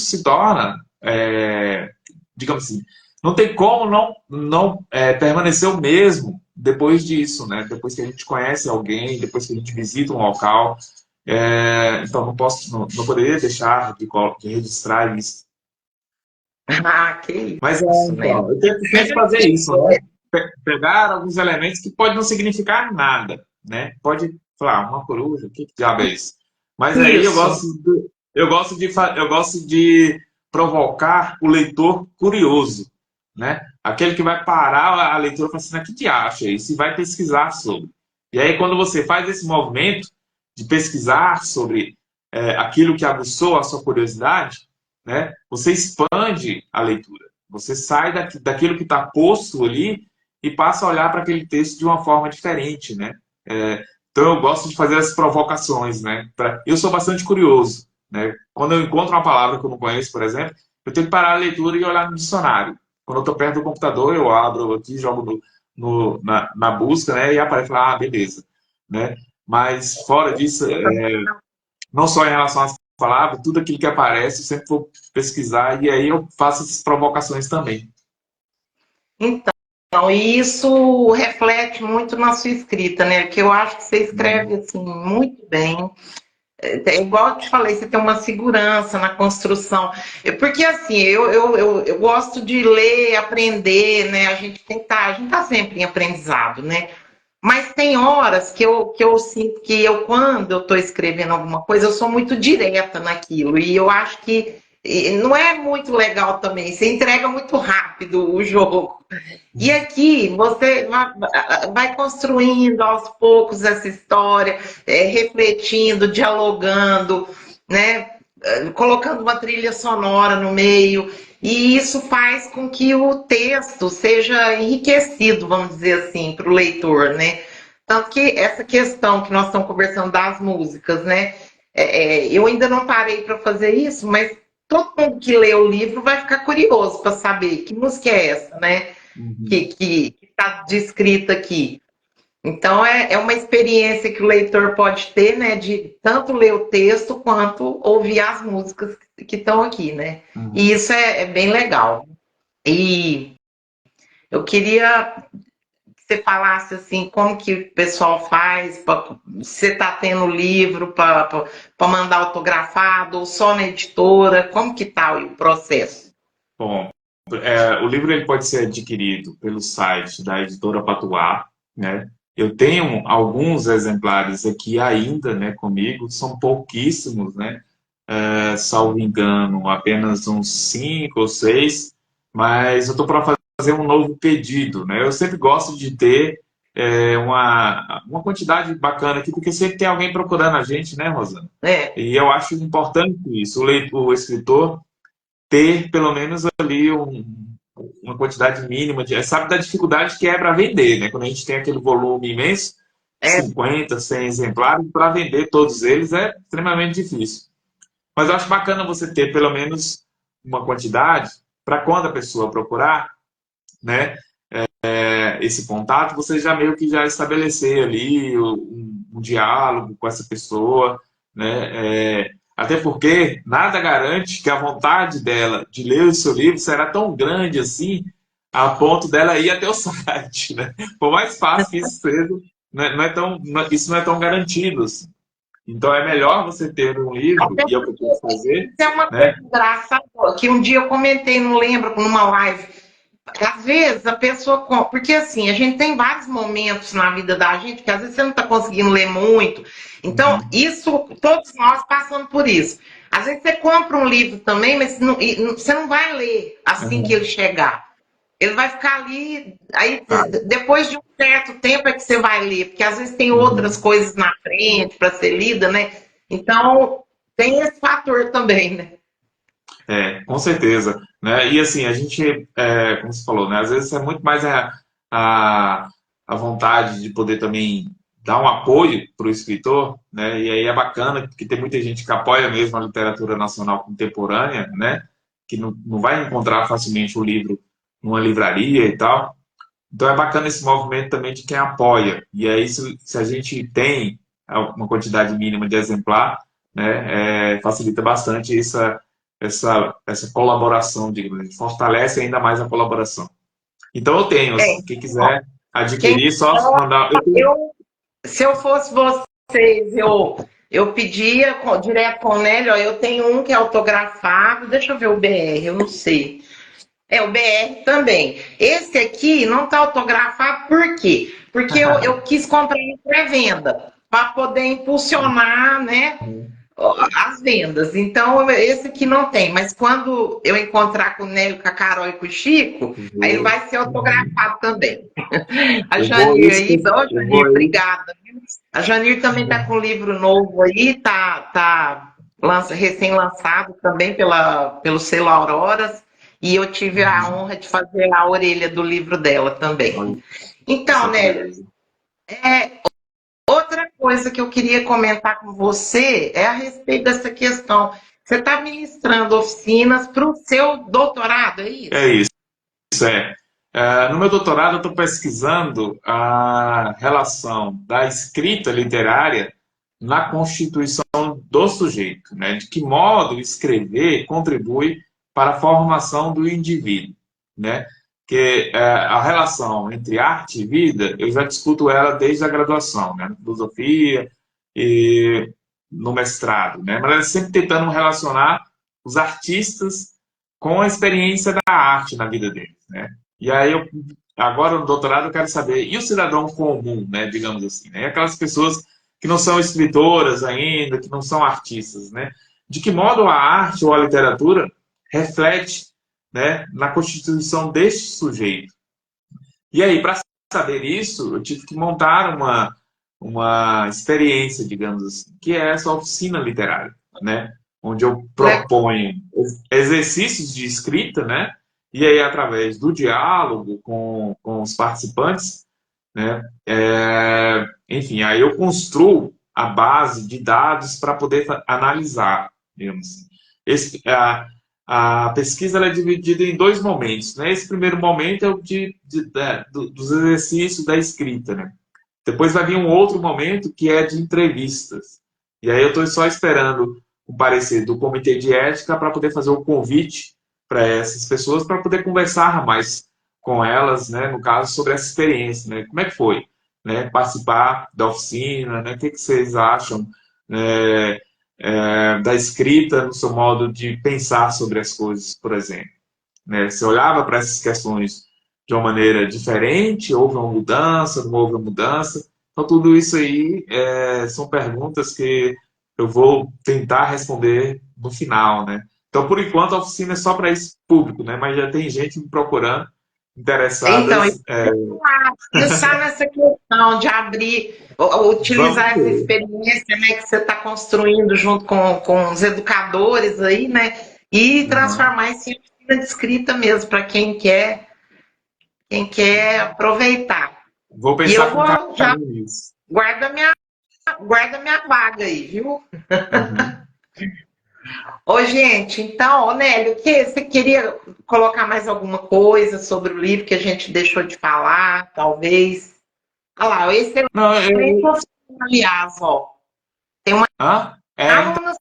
se torna, digamos assim, não tem como não permanecer o mesmo depois disso, né? Depois que a gente conhece alguém, depois que a gente visita um local. Então não poderia deixar de registrar isso. Ah, que Mas isso, né? então, eu tento fazer isso, né? Pegar alguns elementos que podem não significar nada, né? Pode falar, uma coruja, que diabo é isso? Mas aí Isso. eu gosto de provocar o leitor curioso, né? Aquele que vai parar a leitura e falar assim, "Ah, que diacho é isso?" E vai pesquisar sobre. E aí, quando você faz esse movimento de pesquisar sobre aquilo que aguçou a sua curiosidade, né? Você expande a leitura. Você sai daquilo que está posto ali e passa a olhar para aquele texto de uma forma diferente, né? Então eu gosto de fazer as provocações, né? Eu sou bastante curioso, né? Quando eu encontro uma palavra que eu não conheço, por exemplo, eu tenho que parar a leitura e olhar no dicionário. Quando eu estou perto do computador, eu abro aqui, jogo na busca, né? E aparece lá, ah, beleza, né? Mas fora disso, não só em relação às palavras, tudo aquilo que aparece, eu sempre vou pesquisar e aí eu faço essas provocações também. Então, e isso reflete muito na sua escrita, né? Que eu acho que você escreve Uhum. assim muito bem. Igual eu te falei, você tem uma segurança na construção. Porque assim, eu gosto de ler, aprender, né? A gente tá sempre em aprendizado, né? Mas tem horas que eu sinto que quando eu estou escrevendo alguma coisa, eu sou muito direta naquilo. E eu acho que não é muito legal também. Você entrega muito rápido o jogo. E aqui você vai construindo aos poucos essa história, refletindo, dialogando, né? Colocando uma trilha sonora no meio. E isso faz com que o texto seja enriquecido, vamos dizer assim, para o leitor, né? Tanto que essa questão que nós estamos conversando das músicas, né? Eu ainda não parei para fazer isso, mas todo mundo que lê o livro vai ficar curioso para saber que música é essa, né? Uhum. Que está descrita aqui. Então, é uma experiência que o leitor pode ter, né, de tanto ler o texto quanto ouvir as músicas que estão aqui, né? E Uhum. isso é bem legal. E eu queria que você falasse assim, como que o pessoal faz, você está tendo livro para mandar autografado, ou só na editora, como que está o processo? Bom, o livro ele pode ser adquirido pelo site da editora Patuá, né? Eu tenho alguns exemplares aqui ainda, né, comigo, são pouquíssimos, né? Salvo engano, apenas uns 5 ou 6, mas eu estou para fazer um novo pedido, né? Eu sempre gosto de ter uma quantidade bacana aqui, porque sempre tem alguém procurando a gente, né, Rosana? É, E eu acho importante isso, o escritor ter pelo menos ali uma quantidade mínima sabe da dificuldade que é para vender, né? Quando a gente tem aquele volume imenso, é, 50, 100 exemplares, para vender todos eles é extremamente difícil. Mas eu acho bacana você ter pelo menos uma quantidade para quando a pessoa procurar, né, esse contato, você já meio que já estabelecer ali um diálogo com essa pessoa, né? Até porque nada garante que a vontade dela de ler o seu livro será tão grande assim, a ponto dela ir até o site, né? Por mais fácil que isso seja, isso não é tão garantido assim. Então é melhor você ter um livro, até e é o que eu porque tento fazer, isso é uma coisa né? engraçada, que um dia eu comentei, não lembro, numa live. Às vezes a pessoa. Porque assim, a gente tem vários momentos na vida da gente que às vezes você não está conseguindo ler muito. Então, Uhum, isso, todos nós passamos por isso. Às vezes você compra um livro também, mas você não vai ler assim que ele uhum, chegar. Ele vai ficar ali, aí tá, depois de um certo tempo é que você vai ler, porque às vezes tem outras uhum. coisas na frente para ser lida, né? Então, tem esse fator também, né? Com certeza, né? E assim, a gente, como você falou, né? Às vezes é muito mais a, a vontade de poder também dar um apoio para o escritor, né? E aí é bacana, porque tem muita gente que apoia mesmo a literatura nacional contemporânea, né? Que não vai encontrar facilmente o livro numa livraria e tal. Então é bacana esse movimento também de quem apoia. E aí, se a gente tem uma quantidade mínima de exemplar, né, facilita bastante essa colaboração, digamos, fortalece ainda mais a colaboração. Então eu tenho, É, quem ó, quiser quem, adquirir, só mandar. Eu tenho. eu, se eu fosse vocês, eu pedia direto com o Nélio, ó, eu tenho um que é autografado, deixa eu ver o BR, eu não sei. É, o BR também. Esse aqui não está autografado, por quê? Porque eu quis comprar em pré-venda, para poder impulsionar, né, as vendas. Então, esse aqui não tem, mas quando eu encontrar com o Nélio, com a Carol e com o Chico, aí Vou, vai ser autografado também. A eu vou Janir isso, aí, ô eu vou Janir, aí. obrigada. A Janir também está com um livro novo aí, recém-lançado também pelo selo Auroras, e eu tive a honra de fazer a orelha do livro dela também. Olha Então, só que Nélio, beleza. outra coisa que eu queria comentar com você é a respeito dessa questão. Você está ministrando oficinas para o seu doutorado, é É isso? isso. No meu doutorado, eu estou pesquisando a relação da escrita literária na constituição do sujeito, né? De que modo escrever contribui para a formação do indivíduo, né? Que a relação entre arte e vida, eu já discuto ela desde a graduação, né? Na filosofia e no mestrado, né? Mas sempre tentando relacionar os artistas com a experiência da arte na vida deles, né? E aí agora no doutorado eu quero saber, e o cidadão comum, né, digamos assim, né? Aquelas pessoas que não são escritoras ainda, que não são artistas, né? De que modo a arte ou a literatura reflete, né, na constituição deste sujeito. E aí, para saber isso, eu tive que montar uma experiência, digamos assim, que é essa oficina literária, né? Onde eu proponho exercícios de escrita, né? E aí, através do diálogo com os participantes, né? Enfim, aí eu construo a base de dados para poder analisar, digamos assim. A pesquisa ela é dividida em dois momentos, né? Esse primeiro momento é o dos exercícios da escrita, né? Depois vai vir um outro momento que é de entrevistas. E aí eu estou só esperando o parecer do comitê de ética para poder fazer o convite para essas pessoas, para poder conversar mais com elas, né? No caso, sobre essa experiência, né? Como é que foi, né? Participar da oficina, né? O que vocês acham, né? Da escrita no seu modo de pensar sobre as coisas, por exemplo, né? Você olhava para essas questões de uma maneira diferente, houve uma mudança, não houve uma mudança. Então, tudo isso aí são perguntas que eu vou tentar responder no final, né? Então, por enquanto, a oficina é só para esse público, né? Mas já tem gente me procurando, Então, interessadas. pensar nessa questão de abrir, Vamos utilizar essa ver. experiência, né, que você está construindo junto com os educadores aí, né, e Uhum. transformar isso em oficina de escrita mesmo, para quem quer aproveitar. Vou E eu pensar com vou já carinho nisso. guarda minha, guarda minha vaga aí, viu? Uhum. Ô, gente, então, ô, Nélio, você queria colocar mais alguma coisa sobre o livro que a gente deixou de falar, talvez? Olha lá, esse Não, excelente oficina, aliás, ó. Tem uma hã? aluna.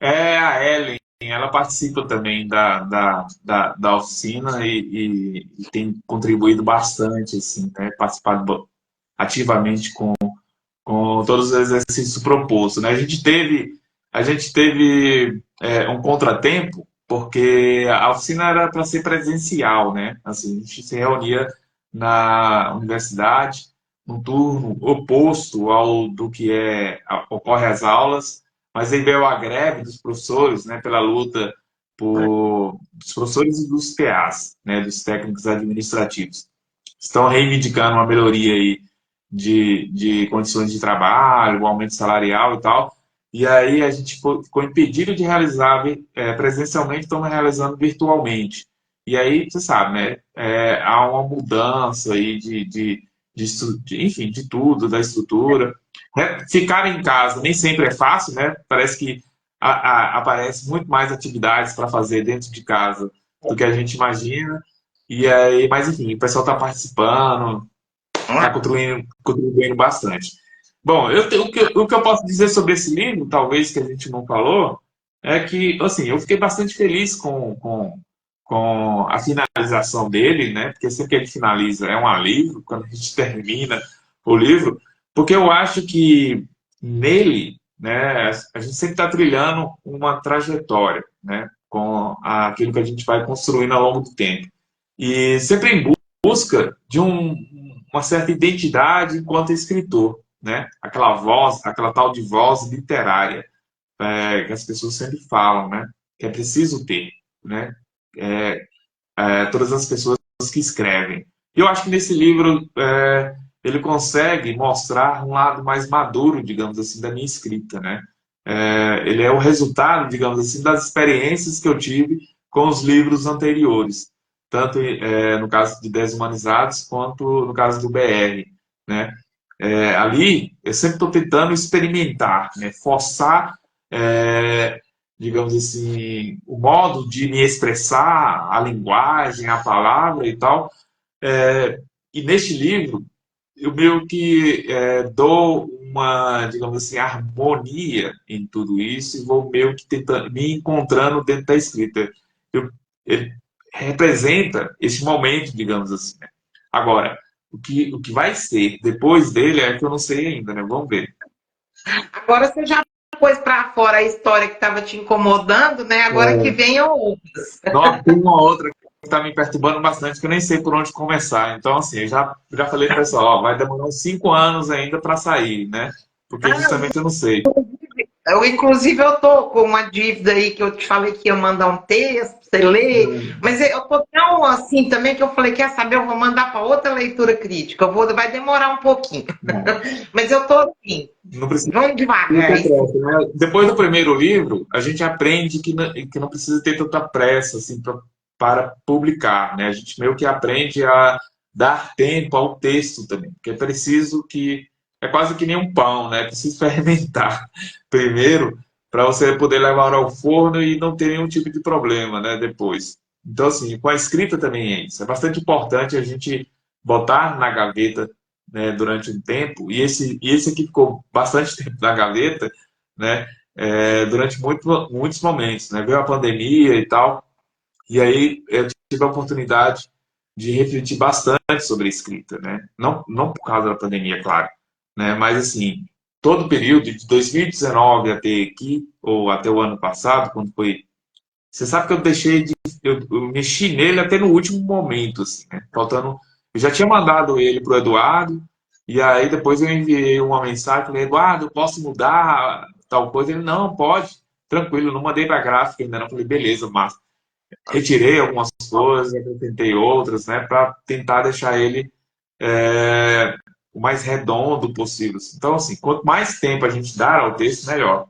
É a Ellen, ela participa também da oficina e tem contribuído bastante, assim, né? Participado ativamente com todos os exercícios propostos, né? A gente teve um contratempo, porque a oficina era para ser presencial, né? Assim, a gente se reunia na universidade, num turno oposto ao do que ocorre às aulas, mas aí veio a greve dos professores, né? Pela luta dos professores e dos PAs, né? Dos técnicos administrativos. Estão reivindicando uma melhoria aí de condições de trabalho, um aumento salarial e tal. e aí a gente ficou impedido de realizar presencialmente, estamos realizando virtualmente. E aí, você sabe, né? Há uma mudança aí enfim, de tudo, da estrutura. Ficar em casa nem sempre é fácil, né? Parece que aparece muito mais atividades para fazer dentro de casa do que a gente imagina. E aí, mas enfim, o pessoal está participando, está contribuindo bastante. Bom, o que eu posso dizer sobre esse livro, talvez que a gente não falou, é que, assim, eu fiquei bastante feliz com a finalização dele, né? Porque sempre que ele finaliza é um alívio, quando a gente termina o livro, porque eu acho que nele, né, a gente sempre está trilhando uma trajetória, né? Com aquilo que a gente vai construindo ao longo do tempo. E sempre em busca de uma certa identidade enquanto escritor, né? Aquela voz, aquela tal de voz literária, que as pessoas sempre falam, né? Que é preciso ter, né? É, todas as pessoas que escrevem. E eu acho que nesse livro ele consegue mostrar um lado mais maduro, digamos assim, da minha escrita, né? Ele é o resultado, digamos assim, das experiências que eu tive com os livros anteriores, tanto no caso de Desumanizados quanto no caso do BR, né? Ali eu sempre estou tentando experimentar, né? Forçar, digamos assim, o modo de me expressar, a linguagem, a palavra e tal. E neste livro eu meio que dou uma, digamos assim, harmonia em tudo isso e vou meio que tentando, me encontrando dentro da escrita. Eu, ele representa esse momento, digamos assim, né? Agora, o que vai ser depois dele é que eu não sei ainda, né? Vamos ver. Agora você já pôs para fora a história que estava te incomodando, né? Agora que É, vem outras. Nossa, tem uma outra que está me perturbando bastante, que eu nem sei por onde começar. Então, assim, eu já falei pro pessoal, ó, vai demorar uns 5 anos ainda para sair, né? Porque justamente eu não sei. Inclusive, eu tô com uma dívida aí que eu te falei que ia mandar um texto pra você ler, mas eu tô tão assim também que eu falei, quer saber, eu vou mandar para outra leitura crítica, vai demorar um pouquinho. Não, Mas eu tô assim, não precisa vamos devagar. ter pressa, né? Depois do primeiro livro, a gente aprende que não precisa ter tanta pressa assim, para publicar, né? A gente meio que aprende a dar tempo ao texto também, porque é preciso que... É quase que nem um pão, né? Precisa fermentar primeiro para você poder levar ao forno e não ter nenhum tipo de problema, né? Depois. Então, assim, com a escrita também é isso. É bastante importante a gente botar na gaveta, né, durante um tempo, e esse aqui ficou bastante tempo na gaveta, né, durante muitos momentos, né, veio a pandemia e tal, e aí eu tive a oportunidade de refletir bastante sobre a escrita, né, não por causa da pandemia, claro, né, mas assim, todo o período de 2019 até aqui, ou até o ano passado, quando foi... Você sabe que eu deixei de... Eu mexi nele até no último momento, assim, né? Faltando... Eu já tinha mandado ele pro Eduardo, e aí depois eu enviei uma mensagem, falei, Eduardo, eu posso mudar tal coisa? Ele, não, pode, tranquilo, não mandei pra gráfica ainda não. Falei, beleza, mas retirei algumas coisas, acrescentei outras, né? Para tentar deixar ele o mais redondo possível. Então, assim, quanto mais tempo a gente dar ao texto, melhor.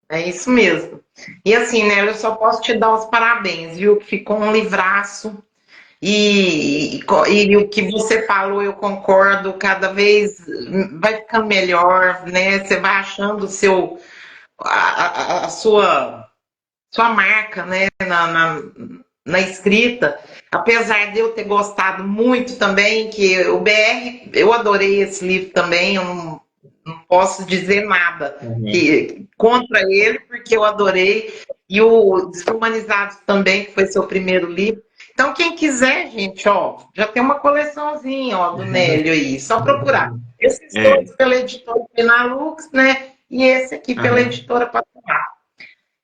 É isso mesmo. E assim, né, eu só posso te dar os parabéns, viu? Que ficou um livraço. E o que você falou, eu concordo, cada vez vai ficando melhor, né? Você vai achando a sua marca, né? Na escrita. Apesar de eu ter gostado muito também, que o BR, eu adorei esse livro também, eu não posso dizer nada Uhum. contra ele, porque eu adorei. E o Desumanizados também, que foi seu primeiro livro. Então, quem quiser, gente, ó, já tem uma coleçãozinha, ó, do Nélio aí, só procurar. Esses É, dois pela editora Penalux, né? E esse aqui pela uhum. editora Patamar.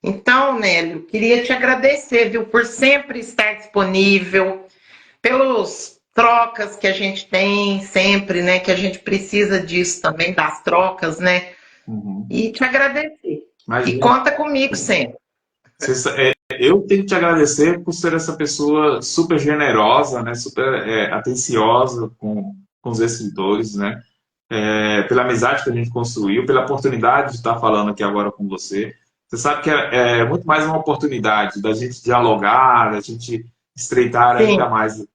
Então, Nélio, queria te agradecer, viu, por sempre estar disponível, pelos trocas que a gente tem sempre, né? Que a gente precisa disso também, das trocas, né? Uhum. E te agradecer. E Imagina. conta comigo sempre. Eu tenho que te agradecer por ser essa pessoa super generosa, né? Super atenciosa com os escritores, né? pela amizade que a gente construiu, pela oportunidade de estar falando aqui agora com você. Você sabe que é muito mais uma oportunidade da gente dialogar, da gente estreitar Sim. ainda mais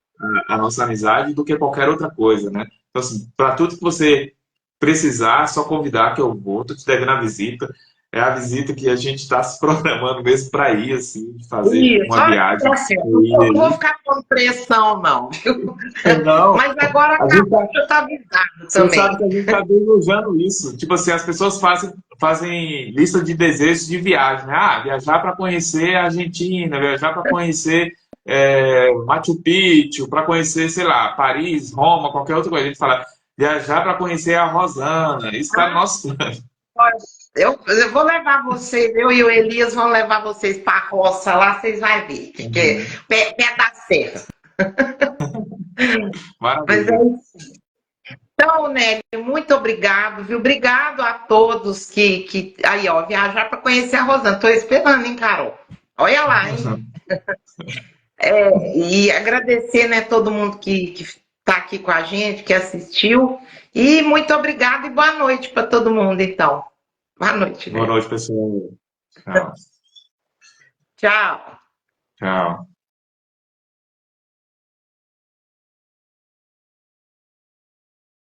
a nossa amizade do que qualquer outra coisa, né? Então, assim, para tudo que você precisar, é só convidar que eu vou. Estou te devendo a visita. É a visita que a gente está se programando mesmo para ir, assim, de fazer Isso, uma olha que viagem. tá certo. Eu ir Não vou aí. ficar com pressão, não, viu? Não, Mas agora a gente acabou tá que eu tô avisado você sabe também. que a gente está desejando isso. Tipo assim, as pessoas fazem lista de desejos de viagem, né? Ah, viajar para conhecer a Argentina, viajar para conhecer Machu Picchu, para conhecer, sei lá, Paris, Roma, qualquer outra coisa. A gente fala, viajar para conhecer a Rosana. Isso está no nosso plano. Olha, eu vou levar vocês, eu e o Elias vão levar vocês para a roça lá, vocês vão ver, que é Uhum. pé da serra. Mas é Maravilha. isso. Então, Nelly, muito obrigado, viu? Obrigado a todos que aí, ó, viajar para conhecer a Rosana. Estou esperando, hein, Carol? Olha lá, hein? E agradecer, né, todo mundo que está aqui com a gente, que assistiu. E muito obrigado e boa noite para todo mundo, então. Boa noite, Boa né? noite, pessoal. Tchau. Tchau. Tchau.